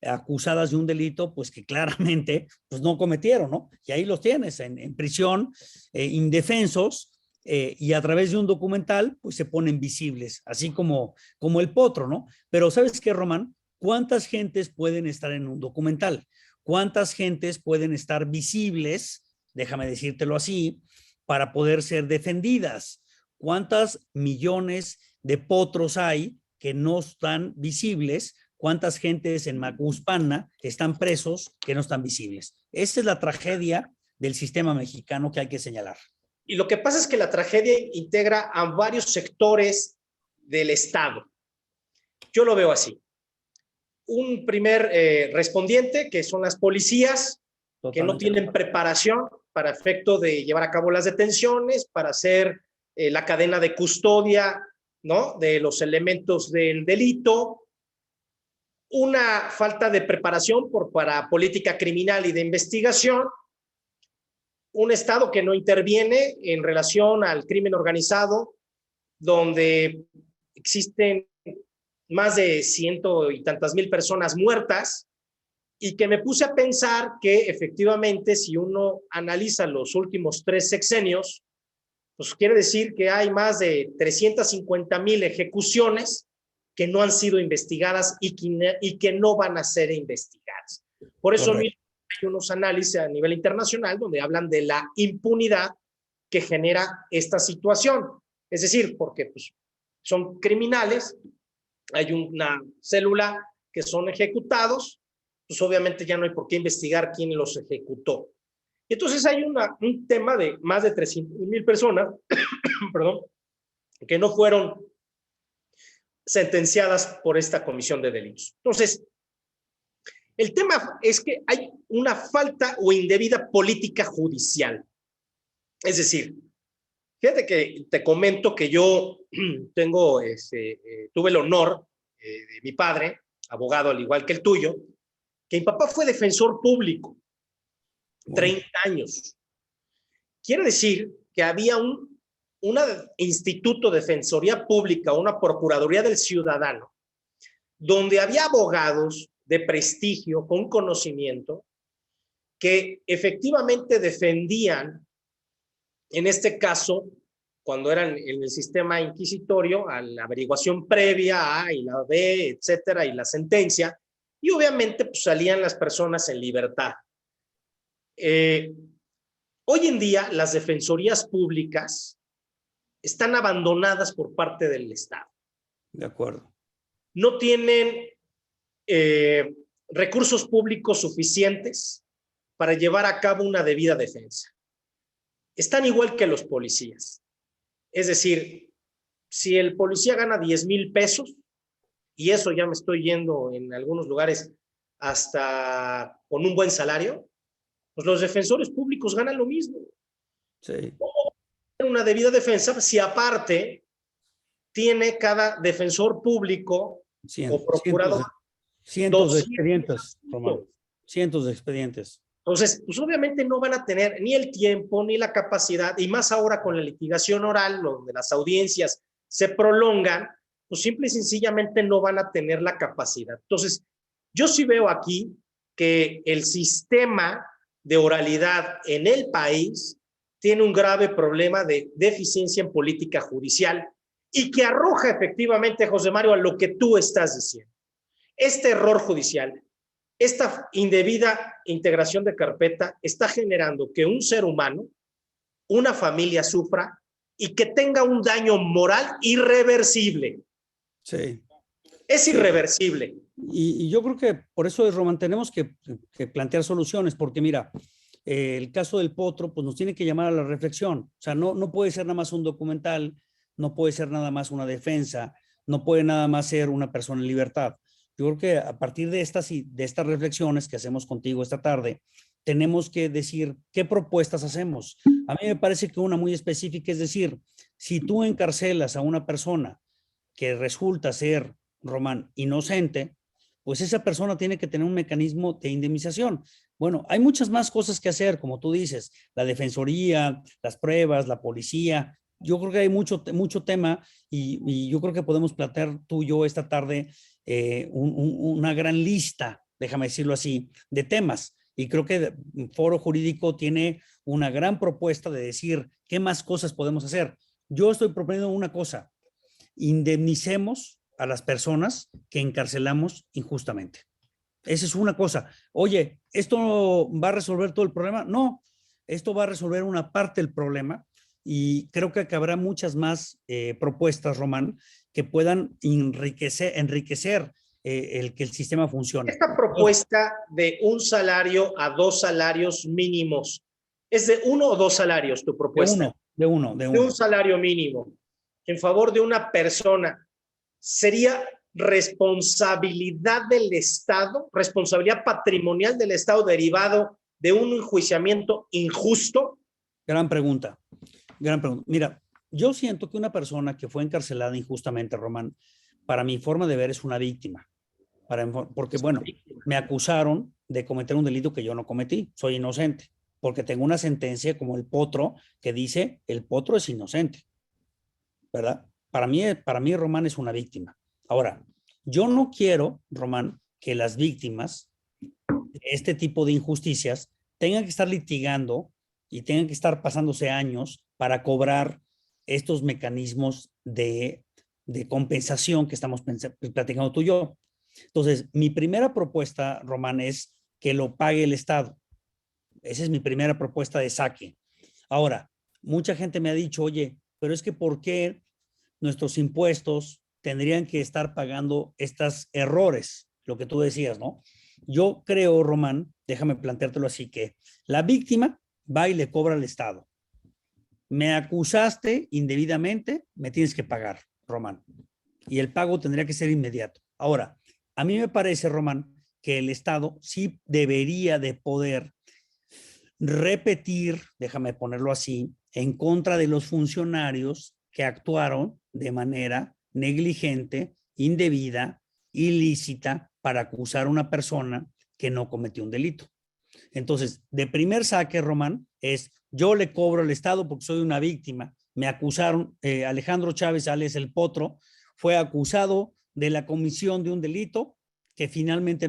acusadas de un delito, pues que claramente pues no cometieron, ¿no? Y ahí los tienes en prisión, indefensos, y a través de un documental, pues se ponen visibles, así como el potro, ¿no? Pero ¿sabes qué, Román? ¿Cuántas gentes pueden estar en un documental? ¿Cuántas gentes pueden estar visibles, déjame decírtelo así, para poder ser defendidas? ¿Cuántas millones de potros hay que no están visibles? ¿Cuántas gentes en Macuspana están presos que no están visibles? Esa es la tragedia del sistema mexicano que hay que señalar. Y lo que pasa es que la tragedia integra a varios sectores del Estado. Yo lo veo así. Un primer respondiente, que son las policías, totalmente, que no tienen preparación para efecto de llevar a cabo las detenciones, para hacer la cadena de custodia, ¿no?, de los elementos del delito. Una falta de preparación para política criminal y de investigación. Un Estado que no interviene en relación al crimen organizado, donde existen más de 100 y tantas mil personas muertas, y que me puse a pensar que efectivamente si uno analiza los últimos 3 sexenios, pues quiere decir que hay más de 350,000 ejecuciones que no han sido investigadas y que no van a ser investigadas. Por eso mismo hay unos análisis a nivel internacional donde hablan de la impunidad que genera esta situación. Es decir, porque pues, son criminales, hay una célula que son ejecutados, pues obviamente ya no hay por qué investigar quién los ejecutó. Y entonces hay un tema de más de 300,000 personas perdón, que no fueron sentenciadas por esta comisión de delitos. Entonces, el tema es que hay una falta o indebida política judicial. Es decir, fíjate que te comento que yo tuve el honor de mi padre, abogado al igual que el tuyo, que mi papá fue defensor público, 30 años. Quiere decir que había un instituto de defensoría pública, una procuraduría del ciudadano, donde había abogados de prestigio, con conocimiento, que efectivamente defendían, en este caso, cuando eran en el sistema inquisitorio, a la averiguación previa, A y la B, etcétera, y la sentencia, y obviamente pues, salían las personas en libertad. Hoy en día, las defensorías públicas están abandonadas por parte del Estado. De acuerdo. No tienen recursos públicos suficientes para llevar a cabo una debida defensa. Están igual que los policías. Es decir, si el policía gana 10,000 pesos, y eso ya me estoy yendo en algunos lugares hasta con un buen salario, pues los defensores públicos ganan lo mismo. Sí. Una debida defensa si aparte tiene cada defensor público o procurador cientos de expedientes, Román. Cientos de expedientes. Entonces, pues obviamente no van a tener ni el tiempo ni la capacidad, y más ahora con la litigación oral, donde las audiencias se prolongan, pues simple y sencillamente no van a tener la capacidad. Entonces, yo sí veo aquí que el sistema de oralidad en el país tiene un grave problema de deficiencia en política judicial y que arroja efectivamente, José Mario, a lo que tú estás diciendo. Este error judicial, esta indebida integración de carpeta está generando que un ser humano, una familia sufra y que tenga un daño moral irreversible. Sí. Es irreversible. Y yo creo que por eso, Román, tenemos que plantear soluciones, porque mira, el caso del Potro, pues nos tiene que llamar a la reflexión. O sea, no puede ser nada más un documental, no puede ser nada más una defensa, no puede nada más ser una persona en libertad. Yo creo que a partir de estas reflexiones que hacemos contigo esta tarde, tenemos que decir qué propuestas hacemos. A mí me parece que una muy específica es decir, si tú encarcelas a una persona que resulta ser, Román, inocente, pues esa persona tiene que tener un mecanismo de indemnización. Bueno, hay muchas más cosas que hacer, como tú dices, la defensoría, las pruebas, la policía. Yo creo que hay mucho tema y yo creo que podemos plantear tú y yo esta tarde una gran lista, déjame decirlo así, de temas. Y creo que el Foro Jurídico tiene una gran propuesta de decir qué más cosas podemos hacer. Yo estoy proponiendo una cosa: indemnicemos a las personas que encarcelamos injustamente. Esa es una cosa. Oye, ¿esto va a resolver todo el problema? No, esto va a resolver una parte del problema y creo que habrá muchas más propuestas, Román, que puedan enriquecer el que el sistema funcione. Esta propuesta de un salario a 2 salarios mínimos, ¿es de 1 o 2 salarios tu propuesta? De uno. De un salario mínimo en favor de una persona, ¿sería responsabilidad del Estado, responsabilidad patrimonial del Estado derivado de un enjuiciamiento injusto? Gran pregunta. Mira, yo siento que una persona que fue encarcelada injustamente, Román, para mi forma de ver es una víctima. Porque, bueno, me acusaron de cometer un delito que yo no cometí. Soy inocente, porque tengo una sentencia como el Potro que dice el Potro es inocente, ¿verdad? Para mí, Román es una víctima. Ahora, yo no quiero, Román, que las víctimas de este tipo de injusticias tengan que estar litigando y tengan que estar pasándose años para cobrar estos mecanismos de compensación que estamos platicando tú y yo. Entonces, mi primera propuesta, Román, es que lo pague el Estado. Esa es mi primera propuesta de saque. Ahora, mucha gente me ha dicho, oye, pero es que ¿por qué nuestros impuestos tendrían que estar pagando estos errores? Lo que tú decías, ¿no? Yo creo, Román, déjame planteártelo así, que la víctima va y le cobra al Estado. Me acusaste indebidamente, me tienes que pagar, Román. Y el pago tendría que ser inmediato. Ahora, a mí me parece, Román, que el Estado sí debería de poder repetir, déjame ponerlo así, en contra de los funcionarios que actuaron de manera negligente, indebida, ilícita, para acusar a una persona que no cometió un delito. Entonces, de primer saque, Román, es yo le cobro al Estado porque soy una víctima. Me acusaron, Alejandro Chávez, alias El Potro, fue acusado de la comisión de un delito que finalmente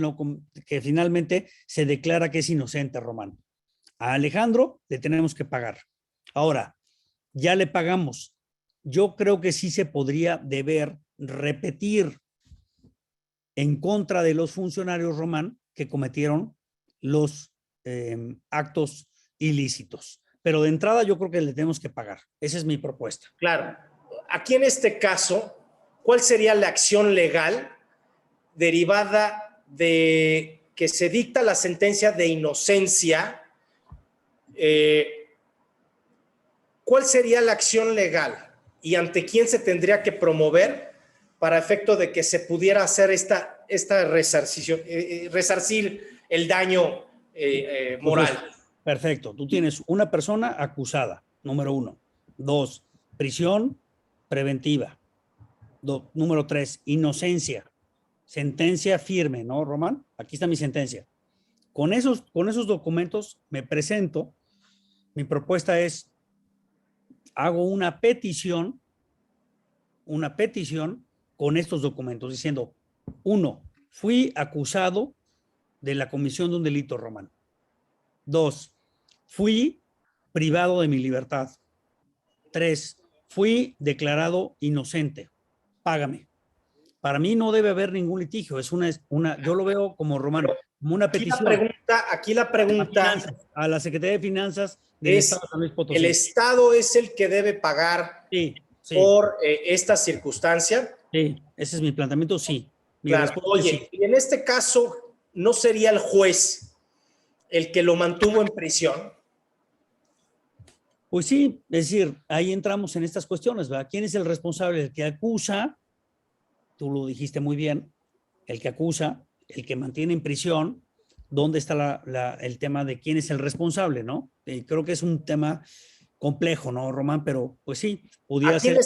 se declara que es inocente, Román. A Alejandro le tenemos que pagar. Ahora, ya le pagamos. Yo creo que sí se podría deber repetir en contra de los funcionarios, Román, que cometieron los actos ilícitos. Pero de entrada yo creo que le tenemos que pagar. Esa es mi propuesta. Claro. Aquí en este caso, ¿cuál sería la acción legal derivada de que se dicta la sentencia de inocencia ¿Cuál sería la acción legal y ante quién se tendría que promover para efecto de que se pudiera hacer esta resarcir el daño moral? Pues, perfecto. Tú tienes una persona acusada, número 1. 2, prisión preventiva. Número 3, inocencia. Sentencia firme, ¿no, Román? Aquí está mi sentencia. Con esos documentos me presento. Mi propuesta es, hago una petición con estos documentos diciendo, 1, fui acusado de la comisión de un delito, Román. 2, fui privado de mi libertad. 3, fui declarado inocente. Págame. Para mí no debe haber ningún litigio. Es yo lo veo como, Román, como una petición. Aquí la pregunta a la Secretaría de Finanzas del Estado de San Luis Potosí. ¿El Estado es el que debe pagar por esta circunstancia? Sí, ese es mi planteamiento, sí. Claro. Oye, sí. Y en este caso, ¿no sería el juez el que lo mantuvo en prisión? Pues sí, es decir, ahí entramos en estas cuestiones, ¿verdad? ¿Quién es el responsable? El que acusa, tú lo dijiste muy bien, el que acusa, el que mantiene en prisión, ¿dónde está el tema de quién es el responsable, no? Creo que es un tema complejo, ¿no, Román? Pero pues sí, pudiera ser.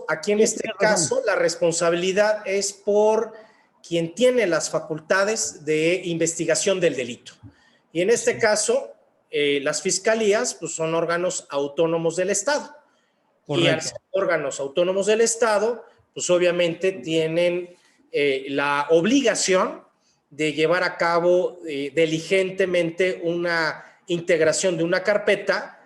Aquí en este caso, la responsabilidad es por quien tiene las facultades de investigación del delito. Y en este caso, las fiscalías pues, son órganos autónomos del Estado. Correcto. Y al ser órganos autónomos del Estado, pues obviamente tienen la obligación de llevar a cabo diligentemente una integración de una carpeta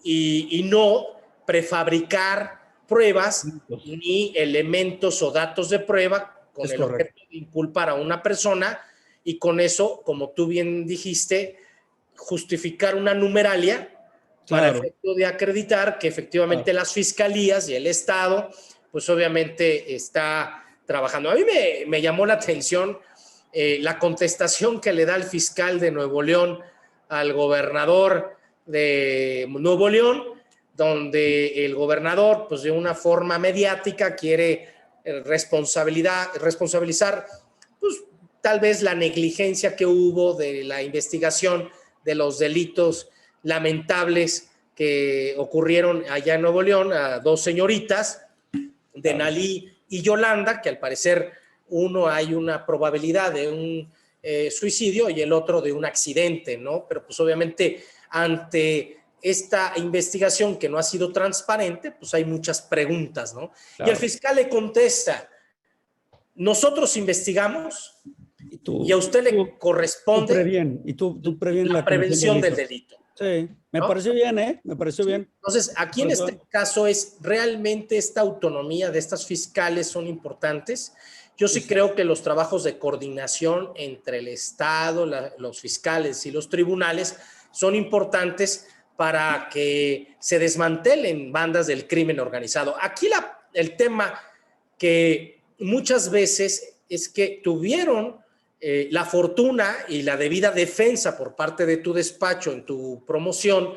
y no prefabricar pruebas ni elementos o datos de prueba con el objeto de inculpar a una persona y con eso, como tú bien dijiste, justificar una numeralia para efecto de acreditar que efectivamente las fiscalías y el Estado, pues obviamente está trabajando. A mí me llamó la atención la contestación que le da el fiscal de Nuevo León al gobernador de Nuevo León, donde el gobernador, pues de una forma mediática, quiere responsabilizar, pues tal vez la negligencia que hubo de la investigación de los delitos lamentables que ocurrieron allá en Nuevo León a dos señoritas, Denalí y Yolanda, que al parecer uno hay una probabilidad de un suicidio y el otro de un accidente, ¿no? Pero pues obviamente ante esta investigación que no ha sido transparente, pues hay muchas preguntas, ¿no? Claro. Y el fiscal le contesta, nosotros investigamos y a usted le corresponde tú previenes la prevención del delito. Sí, me pareció bien, ¿eh? Me pareció bien. Entonces, aquí en este caso es realmente esta autonomía de estas fiscales son importantes. Yo sí creo que los trabajos de coordinación entre el Estado, los fiscales y los tribunales son importantes para que se desmantelen bandas del crimen organizado. Aquí el tema que muchas veces es que tuvieron la fortuna y la debida defensa por parte de tu despacho en tu promoción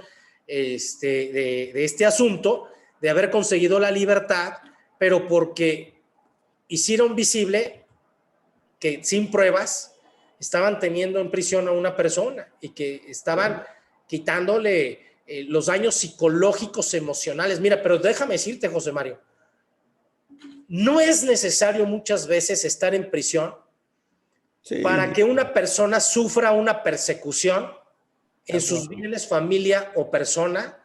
de este asunto, de haber conseguido la libertad, pero porque hicieron visible que sin pruebas estaban teniendo en prisión a una persona y que estaban quitándole los daños psicológicos, emocionales. Mira, pero déjame decirte, José Mario, no es necesario muchas veces estar en prisión para que una persona sufra una persecución en sus bienes, familia o persona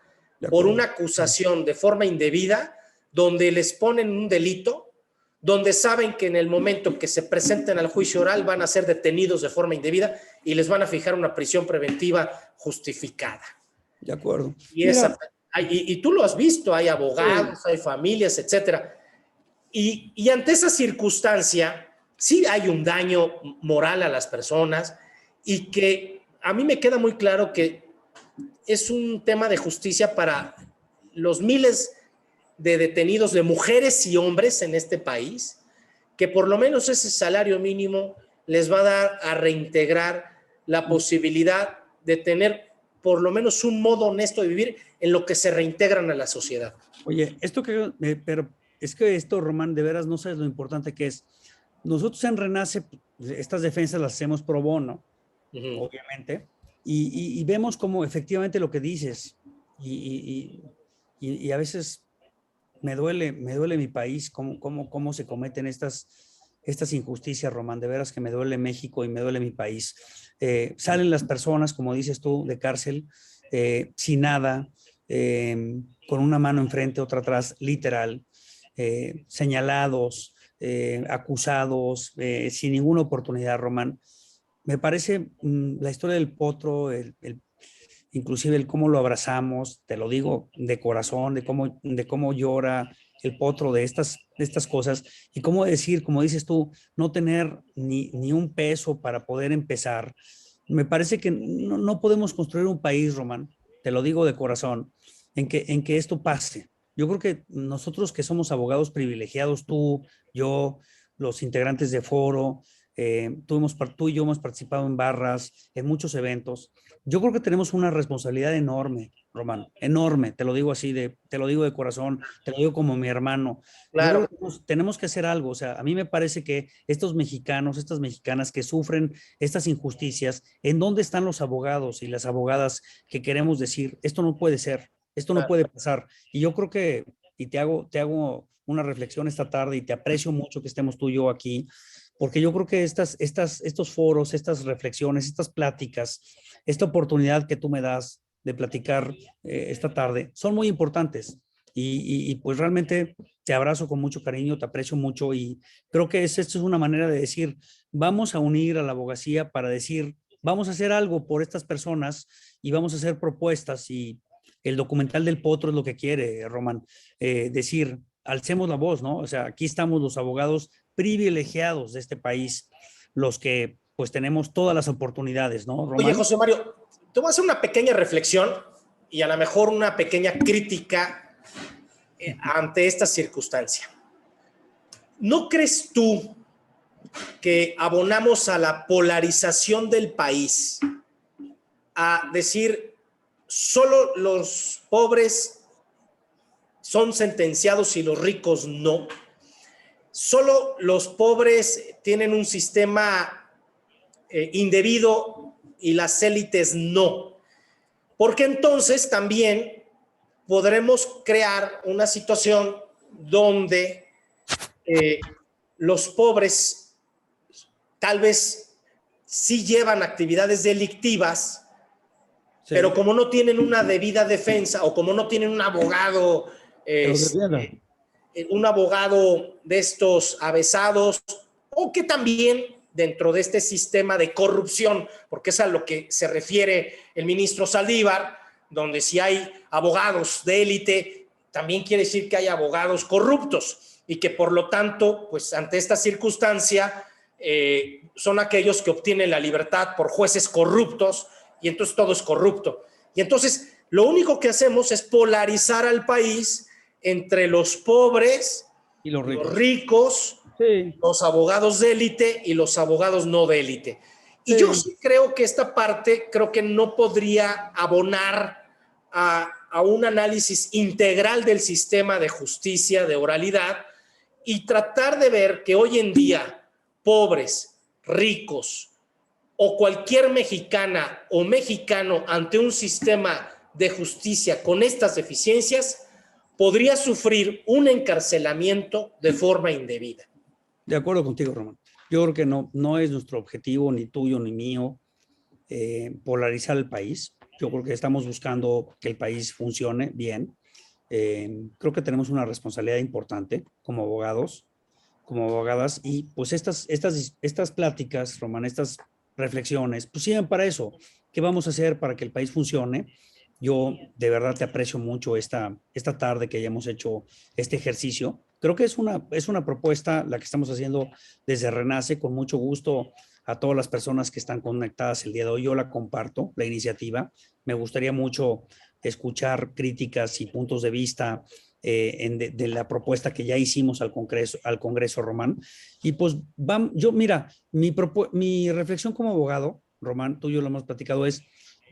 por una acusación de forma indebida, donde les ponen un delito, donde saben que en el momento que se presenten al juicio oral van a ser detenidos de forma indebida y les van a fijar una prisión preventiva justificada. De acuerdo. Y tú lo has visto, hay abogados, hay familias, etcétera. Y ante esa circunstancia, sí hay un daño moral a las personas y que a mí me queda muy claro que es un tema de justicia para los miles de detenidos, de mujeres y hombres en este país, que por lo menos ese salario mínimo les va a dar a reintegrar la posibilidad de tener por lo menos un modo honesto de vivir en lo que se reintegran a la sociedad. Oye, pero es que esto, Román, de veras no sabes lo importante que es. Nosotros en Renace, estas defensas las hacemos pro bono, obviamente, y vemos como efectivamente lo que dices, y a veces me duele mi país, cómo se cometen estas injusticias, Román, de veras que me duele México y me duele mi país. Salen las personas, como dices tú, de cárcel, sin nada, con una mano enfrente, otra atrás, literal, señalados, acusados, sin ninguna oportunidad, Román. Me parece la historia del potro, inclusive el cómo lo abrazamos, te lo digo de corazón, de cómo llora el potro de estas cosas, y cómo decir, como dices tú, no tener ni un peso para poder empezar. Me parece que no podemos construir un país, Román, te lo digo de corazón, en que esto pase. Yo creo que nosotros que somos abogados privilegiados, tú, yo, los integrantes de Foro, tú y yo hemos participado en barras, en muchos eventos. Yo creo que tenemos una responsabilidad enorme, Román, enorme, te lo digo así, te lo digo de corazón, te lo digo como mi hermano. Yo creo Claro. que tenemos que hacer algo, o sea, a mí me parece que estos mexicanos, estas mexicanas que sufren estas injusticias, ¿en dónde están los abogados y las abogadas que queremos decir, esto no puede ser, esto no puede pasar? Y yo creo que, y te hago una reflexión esta tarde y te aprecio mucho que estemos tú y yo aquí, porque yo creo que estos foros, estas reflexiones, estas pláticas, esta oportunidad que tú me das de platicar esta tarde son muy importantes. Y pues realmente te abrazo con mucho cariño, te aprecio mucho y creo que esto es una manera de decir, vamos a unir a la abogacía para decir, vamos a hacer algo por estas personas y vamos a hacer propuestas y el documental del Potro es lo que quiere, Román, decir, alcemos la voz, ¿no? O sea, aquí estamos los abogados privilegiados de este país, los que pues tenemos todas las oportunidades, ¿no, Oye, Román? José Mario, te voy a hacer una pequeña reflexión y a lo mejor una pequeña crítica ante esta circunstancia. ¿No crees tú que abonamos a la polarización del país, a decir solo los pobres son sentenciados y los ricos no? Solo los pobres tienen un sistema indebido y las élites no. Porque entonces también podremos crear una situación donde los pobres tal vez sí llevan actividades delictivas, sí, pero como no tienen una debida defensa o como no tienen un abogado, un abogado de estos avesados, o que también dentro de este sistema de corrupción, porque es a lo que se refiere el ministro Saldívar, donde si hay abogados de élite, también quiere decir que hay abogados corruptos y que por lo tanto, pues ante esta circunstancia, son aquellos que obtienen la libertad por jueces corruptos y entonces todo es corrupto. Y entonces lo único que hacemos es polarizar al país entre los pobres y los ricos, sí, los abogados de élite y los abogados no de élite. Y sí, yo sí creo que esta parte creo que no podría abonar a un análisis integral del sistema de justicia, de oralidad, y tratar de ver que hoy en día pobres, ricos o cualquier mexicana o mexicano ante un sistema de justicia con estas deficiencias podría sufrir un encarcelamiento de forma indebida. De acuerdo contigo, Román. Yo creo que no es nuestro objetivo, ni tuyo ni mío, polarizar el país. Yo creo que estamos buscando que el país funcione bien. Creo que tenemos una responsabilidad importante como abogados, como abogadas, y pues estas pláticas, Román, estas reflexiones, pues sirven para eso. ¿Qué vamos a hacer para que el país funcione? Yo de verdad te aprecio mucho esta tarde que hayamos hecho este ejercicio. Creo que es una propuesta la que estamos haciendo desde Renace, con mucho gusto a todas las personas que están conectadas el día de hoy. Yo la comparto, la iniciativa. Me gustaría mucho escuchar críticas y puntos de vista de la propuesta que ya hicimos al Congreso, Román. Y pues, mira, mi reflexión como abogado, Román, tú y yo lo hemos platicado, es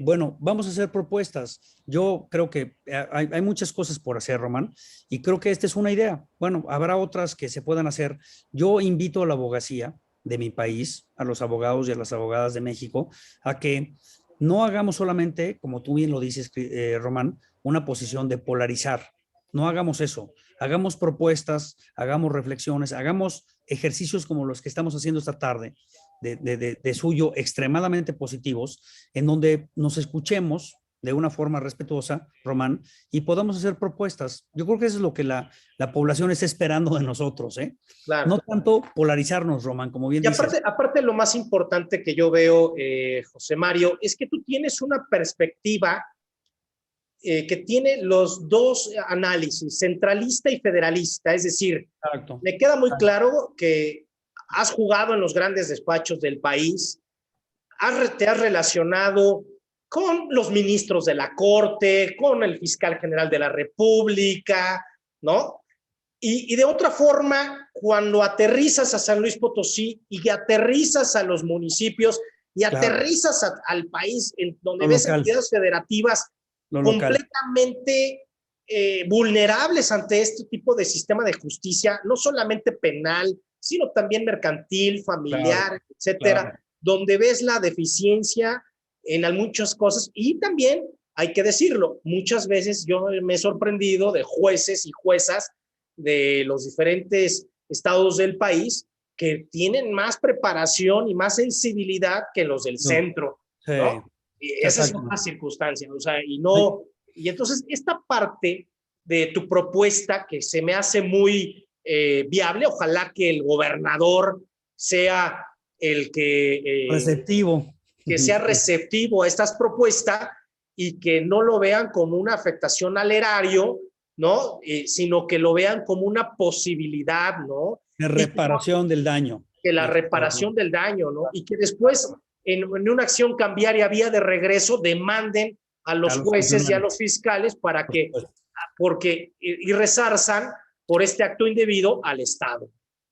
Bueno, vamos a hacer propuestas. Yo creo que hay muchas cosas por hacer, Román, y creo que esta es una idea. Bueno, habrá otras que se puedan hacer. Yo invito a la abogacía de mi país, a los abogados y a las abogadas de México, a que no hagamos solamente, como tú bien lo dices, Román, una posición de polarizar. No hagamos eso. Hagamos propuestas, hagamos reflexiones, hagamos ejercicios como los que estamos haciendo esta tarde, de suyo extremadamente positivos, en donde nos escuchemos de una forma respetuosa, Román, y podamos hacer propuestas. Yo creo que eso es lo que la población está esperando de nosotros, ¿eh? Claro. No tanto polarizarnos, Román, como bien Y dices. aparte lo más importante que yo veo, José Mario, es que tú tienes una perspectiva que tiene los dos análisis, centralista y federalista. Es decir, Exacto. me queda muy claro que has jugado en los grandes despachos del país, te has relacionado con los ministros de la Corte, con el fiscal general de la República, ¿no? Y de otra forma, cuando aterrizas a San Luis Potosí y aterrizas a los municipios y aterrizas al país en donde ves entidades federativas completamente vulnerables ante este tipo de sistema de justicia, no solamente penal, sino también mercantil, familiar, etcétera, donde ves la deficiencia en muchas cosas. Y también, hay que decirlo, muchas veces yo me he sorprendido de jueces y juezas de los diferentes estados del país que tienen más preparación y más sensibilidad que los del centro, ¿no? Y esa es una circunstancia, o sea, y entonces esta parte de tu propuesta que se me hace muy viable, ojalá que el gobernador sea el que receptivo, que sea receptivo a estas propuestas y que no lo vean como una afectación al erario, ¿no? Sino que lo vean como una posibilidad, ¿no? De reparación del daño. Que la reparación del daño, ¿no? Y que después, en una acción cambiaria vía de regreso, demanden a los jueces y a los fiscales para que, porque, y resarzan por este acto indebido al Estado,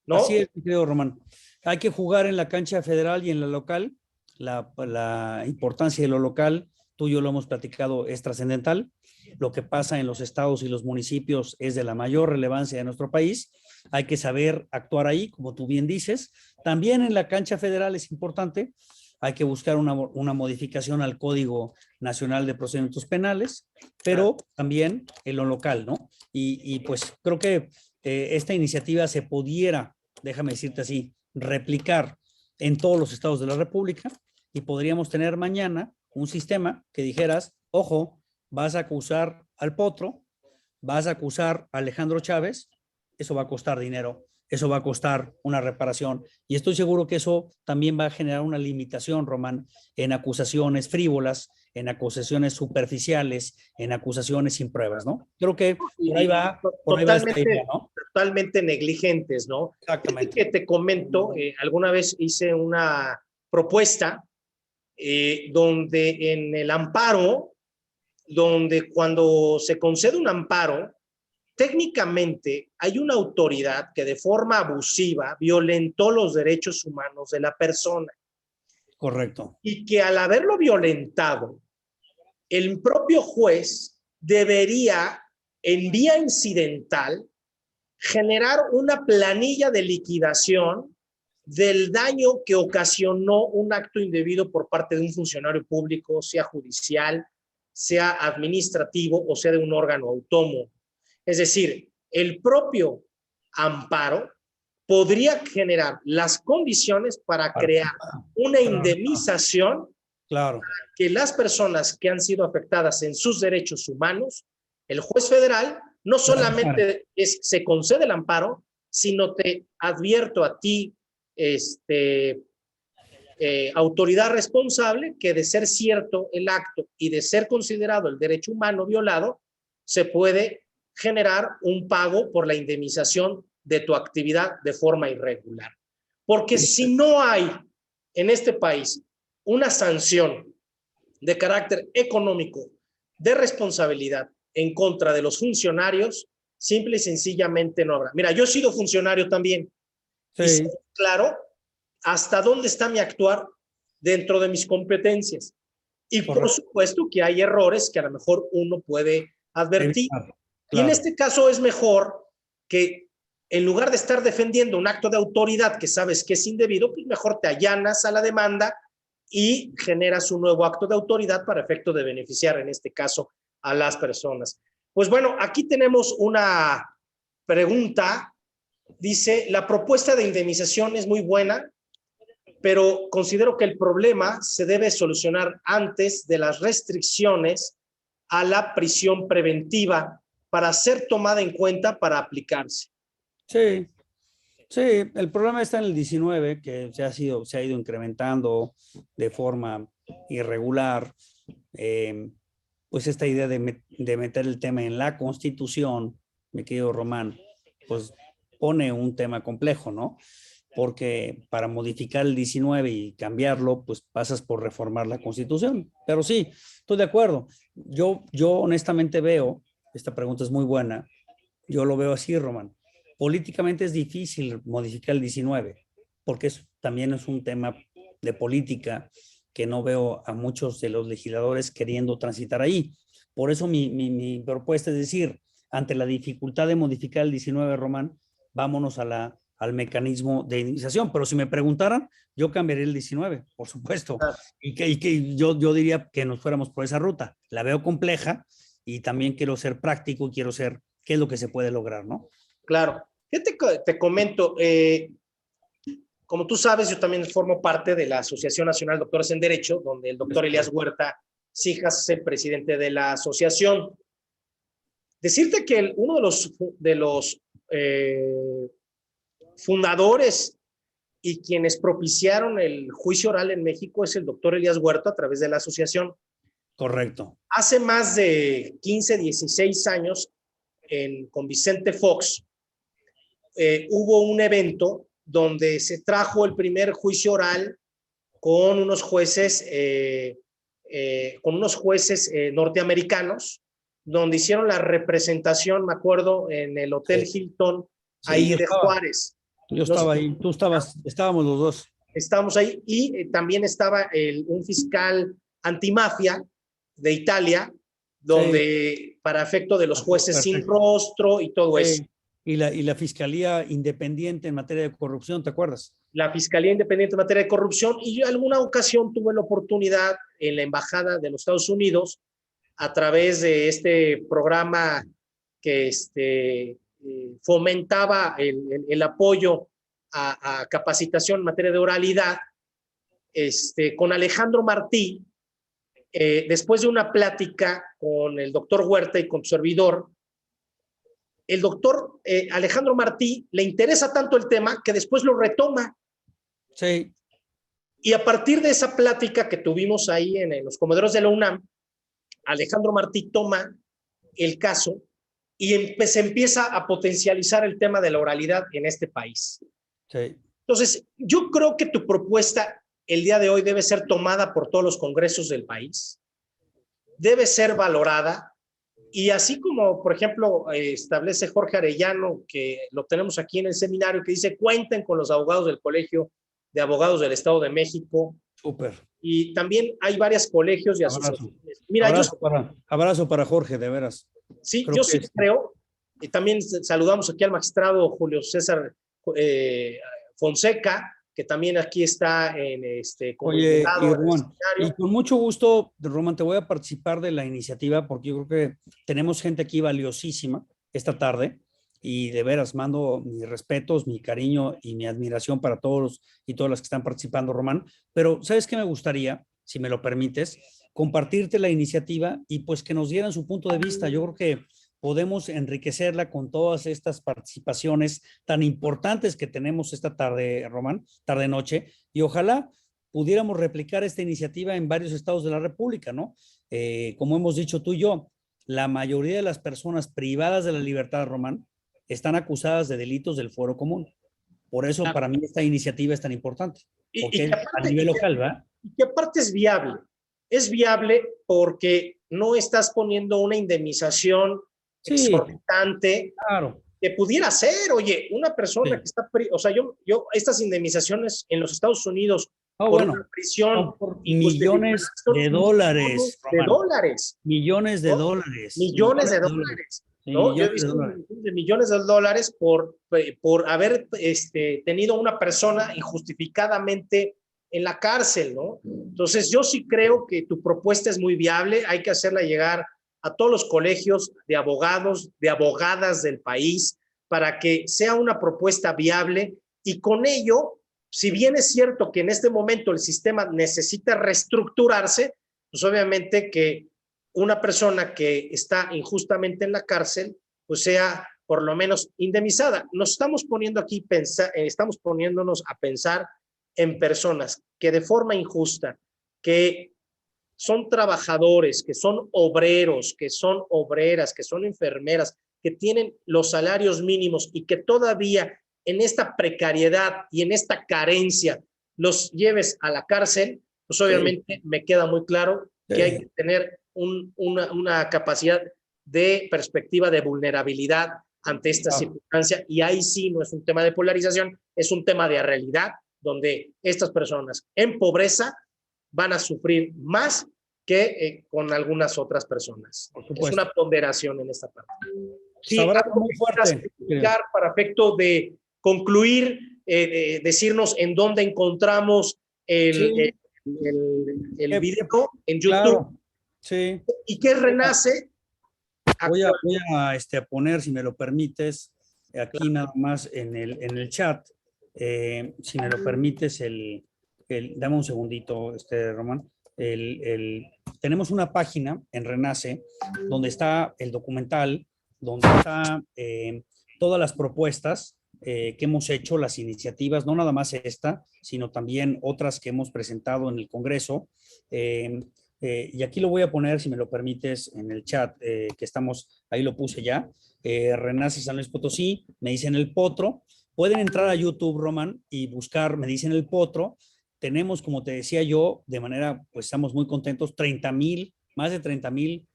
¿no? Así es, mi querido Román. Hay que jugar en la cancha federal y en la local. La importancia de lo local, tú y yo lo hemos platicado, es trascendental. Lo que pasa en los estados y los municipios es de la mayor relevancia de nuestro país. Hay que saber actuar ahí, como tú bien dices. También en la cancha federal es importante. Hay que buscar una modificación al Código Nacional de Procedimientos Penales, pero también en lo local, ¿no? Y pues creo que esta iniciativa se pudiera, déjame decirte así, replicar en todos los estados de la República y podríamos tener mañana un sistema que dijeras, ojo, vas a acusar al Potro, vas a acusar a Alejandro Chávez, eso va a costar dinero, eso va a costar una reparación y estoy seguro que eso también va a generar una limitación, Román, en acusaciones frívolas, en acusaciones superficiales, en acusaciones sin pruebas, ¿no? Creo que por ahí va esta idea, ¿no? Totalmente negligentes, ¿no? Exactamente. Que te comento, alguna vez hice una propuesta donde en el amparo, donde cuando se concede un amparo, técnicamente hay una autoridad que de forma abusiva violentó los derechos humanos de la persona. Correcto. Y que al haberlo violentado, el propio juez debería, en vía incidental, generar una planilla de liquidación del daño que ocasionó un acto indebido por parte de un funcionario público, sea judicial, sea administrativo o sea de un órgano autónomo. Es decir, el propio amparo podría generar las condiciones para crear una indemnización para que las personas que han sido afectadas en sus derechos humanos, el juez federal no solamente se concede el amparo, sino te advierto a ti, autoridad responsable, que de ser cierto el acto y de ser considerado el derecho humano violado, se puede generar un pago por la indemnización de tu actividad de forma irregular. Porque si no hay en este país una sanción de carácter económico, de responsabilidad en contra de los funcionarios, simple y sencillamente no habrá. Mira, yo he sido funcionario también. Sí. Y sé, claro, hasta dónde está mi actuar dentro de mis competencias. Y por Correcto. supuesto que hay errores que a lo mejor uno puede advertir. Claro. Y en este caso es mejor que en lugar de estar defendiendo un acto de autoridad que sabes que es indebido, pues mejor te allanas a la demanda y generas un nuevo acto de autoridad para efecto de beneficiar, en este caso, a las personas. Pues bueno, aquí tenemos una pregunta. Dice, la propuesta de indemnización es muy buena, pero considero que el problema se debe solucionar antes de las restricciones a la prisión preventiva para ser tomada en cuenta para aplicarse. Sí, sí, el problema está en el 19, que se ha ido incrementando de forma irregular. Pues esta idea de meter el tema en la Constitución, mi querido Román, pues pone un tema complejo, ¿no? Porque para modificar el 19 y cambiarlo, pues pasas por reformar la Constitución. Pero sí, estoy de acuerdo. Yo honestamente veo, esta pregunta es muy buena, yo lo veo así, Román. Políticamente es difícil modificar el 19, porque también es un tema de política que no veo a muchos de los legisladores queriendo transitar ahí. Por eso mi propuesta es decir, ante la dificultad de modificar el 19, Román, vámonos al mecanismo de indemnización. Pero si me preguntaran, yo cambiaría el 19, por supuesto. Y que yo diría que nos fuéramos por esa ruta. La veo compleja y también quiero ser práctico y quiero ser qué es lo que se puede lograr, ¿no? Claro. Yo te comento, como tú sabes, yo también formo parte de la Asociación Nacional de Doctores en Derecho, donde el doctor Elías Huerta Cijas es el presidente de la asociación. Decirte que uno de los fundadores y quienes propiciaron el juicio oral en México es el doctor Elías Huerta a través de la asociación. Correcto. Hace más de 15, 16 años, con Vicente Fox, hubo un evento donde se trajo el primer juicio oral con unos jueces, norteamericanos, donde hicieron la representación, me acuerdo, en el Hotel Hilton, ahí de Juárez. Yo estaba ahí, estábamos los dos. Estábamos ahí y también estaba un fiscal antimafia de Italia, donde para efecto de los jueces sin rostro y todo eso. Y la Fiscalía Independiente en materia de corrupción, ¿te acuerdas? La Fiscalía Independiente en materia de corrupción, y yo en alguna ocasión tuve la oportunidad en la Embajada de los Estados Unidos, a través de este programa que fomentaba el apoyo a capacitación en materia de oralidad, con Alejandro Martí, después de una plática con el doctor Huerta y con su servidor, el doctor Alejandro Martí le interesa tanto el tema que después lo retoma. Sí. Y a partir de esa plática que tuvimos ahí en los comederos de la UNAM, Alejandro Martí toma el caso y se empieza a potencializar el tema de la oralidad en este país. Sí. Entonces, yo creo que tu propuesta el día de hoy debe ser tomada por todos los congresos del país, debe ser valorada, y así como, por ejemplo, establece Jorge Arellano, que lo tenemos aquí en el seminario, que dice, cuenten con los abogados del Colegio de Abogados del Estado de México. Súper. Y también hay varios colegios y asociaciones. Mira, abrazo para Jorge, de veras. Sí, yo sí creo. Y también saludamos aquí al magistrado Julio César Fonseca, que también aquí está en Oye, y con mucho gusto, Román, te voy a participar de la iniciativa porque yo creo que tenemos gente aquí valiosísima esta tarde y de veras mando mis respetos, mi cariño y mi admiración para todos y todas las que están participando, Román. Pero ¿sabes qué me gustaría, si me lo permites, compartirte la iniciativa y pues que nos dieran su punto de vista? Yo creo que podemos enriquecerla con todas estas participaciones tan importantes que tenemos esta tarde, Román, tarde-noche, y ojalá pudiéramos replicar esta iniciativa en varios estados de la República, ¿no? Como hemos dicho tú y yo, la mayoría de las personas privadas de la libertad, Román, están acusadas de delitos del fuero común. Por eso, para mí, esta iniciativa es tan importante, porque es a nivel local, ¿verdad? Y que aparte es viable. Es viable porque no estás poniendo una indemnización exorbitante, claro, que pudiera ser, oye, una persona que está, o sea, yo estas indemnizaciones en los Estados Unidos Oh, por bueno, una prisión son por injustificada. millones Son de dólares, millones de Román. dólares, Millones de ¿no? dólares. Millones de Dólares. dólares, Sí, ¿no? Yo he millones de visto dólares. de millones de dólares por haber tenido una persona injustificadamente en la cárcel, ¿no? Entonces, yo sí creo que tu propuesta es muy viable, hay que hacerla llegar a todos los colegios de abogados, de abogadas del país, para que sea una propuesta viable y con ello, si bien es cierto que en este momento el sistema necesita reestructurarse, pues obviamente que una persona que está injustamente en la cárcel, pues sea por lo menos indemnizada. Nos estamos poniendo aquí, estamos poniéndonos a pensar en personas que de forma injusta, que son trabajadores, que son obreros, que son obreras, que son enfermeras, que tienen los salarios mínimos y que todavía en esta precariedad y en esta carencia los lleves a la cárcel, pues obviamente sí, me queda muy claro que hay que tener una capacidad de perspectiva de vulnerabilidad ante esta circunstancia, y ahí sí no es un tema de polarización, es un tema de realidad, donde estas personas en pobreza van a sufrir más que con algunas otras personas. Es una ponderación en esta parte. Sí, abrazo algo muy que quieras explicar para efecto de concluir, decirnos en dónde encontramos el video en YouTube. Claro, sí. ¿Y qué Renace? Voy a poner, si me lo permites, aquí nada más en el chat, si me lo permites, dame un segundito, Román. Tenemos una página en Renace donde está el documental, donde está todas las propuestas que hemos hecho, las iniciativas, no nada más esta, sino también otras que hemos presentado en el Congreso. Y aquí lo voy a poner, si me lo permites, en el chat, que estamos, ahí lo puse ya. Renace San Luis Potosí, me dicen El Potro. Pueden entrar a YouTube, Román, y buscar, me dicen El Potro. Tenemos, como te decía yo, de manera, pues estamos muy contentos, más de 30,000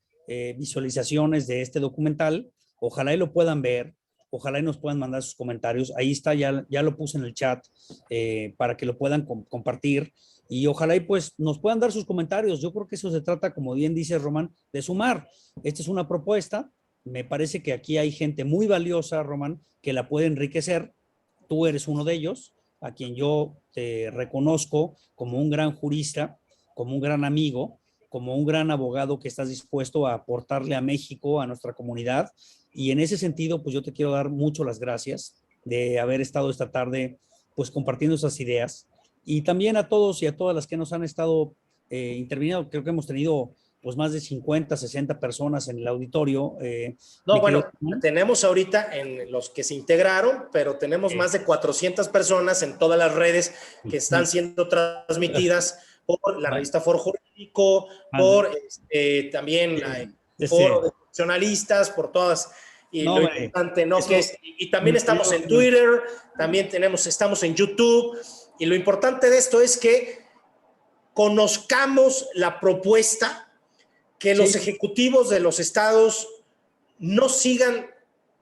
visualizaciones de este documental. Ojalá y lo puedan ver, ojalá y nos puedan mandar sus comentarios. Ahí está, ya lo puse en el chat para que lo puedan compartir. Y ojalá y pues nos puedan dar sus comentarios. Yo creo que eso se trata, como bien dice Román, de sumar. Esta es una propuesta. Me parece que aquí hay gente muy valiosa, Román, que la puede enriquecer. Tú eres uno de ellos, a quien yo te reconozco como un gran jurista, como un gran amigo, como un gran abogado que estás dispuesto a aportarle a México, a nuestra comunidad. Y en ese sentido, pues yo te quiero dar mucho las gracias de haber estado esta tarde, pues compartiendo esas ideas. Y también a todos y a todas las que nos han estado interviniendo. Creo que hemos tenido pues más de 50, 60 personas en el auditorio. No, bueno, tenemos ahorita en los que se integraron, pero tenemos más de 400 personas en todas las redes que están siendo transmitidas por la revista Foro Jurídico, por también Foro de Profesionalistas, por todas. Y lo importante, ¿no? Que es, y también estamos en Twitter, también estamos en YouTube. Y lo importante de esto es que conozcamos la propuesta, que los ejecutivos de los estados no sigan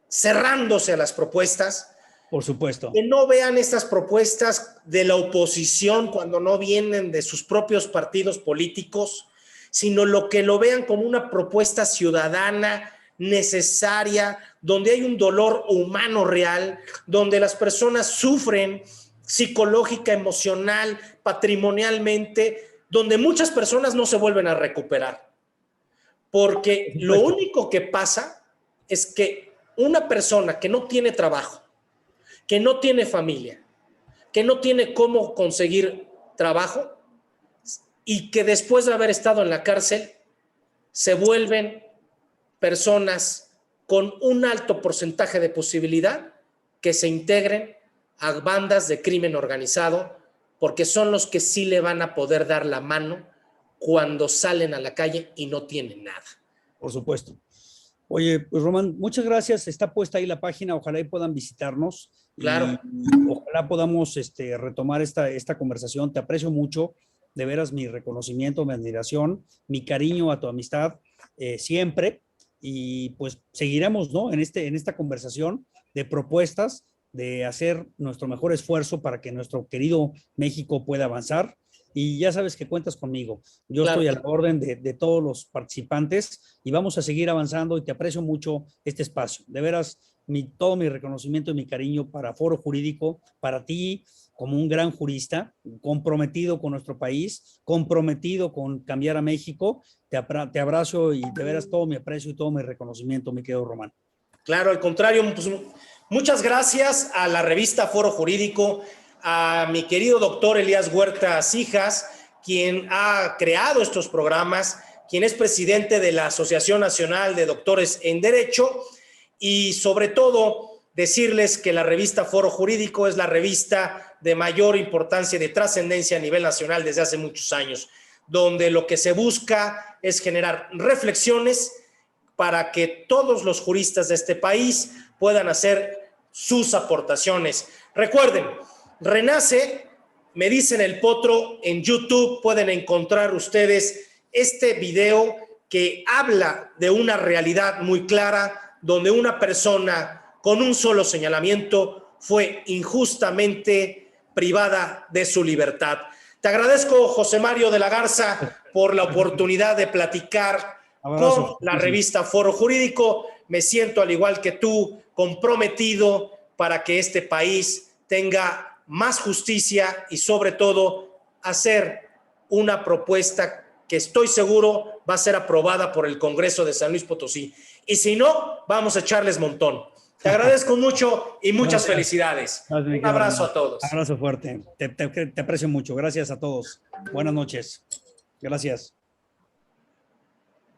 cerrándose a las propuestas. Por supuesto. Que no vean estas propuestas de la oposición cuando no vienen de sus propios partidos políticos, sino que lo vean como una propuesta ciudadana necesaria, donde hay un dolor humano real, donde las personas sufren psicológica, emocional, patrimonialmente, donde muchas personas no se vuelven a recuperar. Porque lo único que pasa es que una persona que no tiene trabajo, que no tiene familia, que no tiene cómo conseguir trabajo y que después de haber estado en la cárcel se vuelven personas con un alto porcentaje de posibilidad que se integren a bandas de crimen organizado, porque son los que sí le van a poder dar la mano cuando salen a la calle y no tienen nada. Por supuesto. Oye, pues Román, muchas gracias. Está puesta ahí la página. Ojalá y puedan visitarnos. Claro. Y ojalá podamos retomar esta conversación. Te aprecio mucho. De veras, mi reconocimiento, mi admiración, mi cariño a tu amistad siempre. Y pues seguiremos, ¿no? En esta conversación de propuestas, de hacer nuestro mejor esfuerzo para que nuestro querido México pueda avanzar. y ya sabes que cuentas conmigo. Yo Claro. estoy a la orden de todos los participantes y vamos a seguir avanzando y te aprecio mucho este espacio. De veras, todo mi reconocimiento y mi cariño para Foro Jurídico, para ti como un gran jurista, comprometido con nuestro país, comprometido con cambiar a México. Te abrazo y de veras todo mi aprecio y todo mi reconocimiento, mi querido Román. Claro, al contrario, pues, muchas gracias a la revista Foro Jurídico, a mi querido doctor Elías Huerta Cijas, quien ha creado estos programas, quien es presidente de la Asociación Nacional de Doctores en Derecho, y sobre todo decirles que la revista Foro Jurídico es la revista de mayor importancia y de trascendencia a nivel nacional desde hace muchos años, donde lo que se busca es generar reflexiones para que todos los juristas de este país puedan hacer sus aportaciones. Recuerden, Renace, me dicen el potro, en YouTube pueden encontrar ustedes este video que habla de una realidad muy clara, donde una persona con un solo señalamiento fue injustamente privada de su libertad. Te agradezco, José Mario de la Garza, por la oportunidad de platicar con la revista Foro Jurídico. Me siento, al igual que tú, comprometido para que este país tenga más justicia y, sobre todo, hacer una propuesta que estoy seguro va a ser aprobada por el Congreso de San Luis Potosí. Y si no, vamos a echarles montón. Te agradezco mucho y muchas felicidades. Un abrazo a todos. Abrazo fuerte. Te aprecio mucho. Gracias a todos. Buenas noches. Gracias.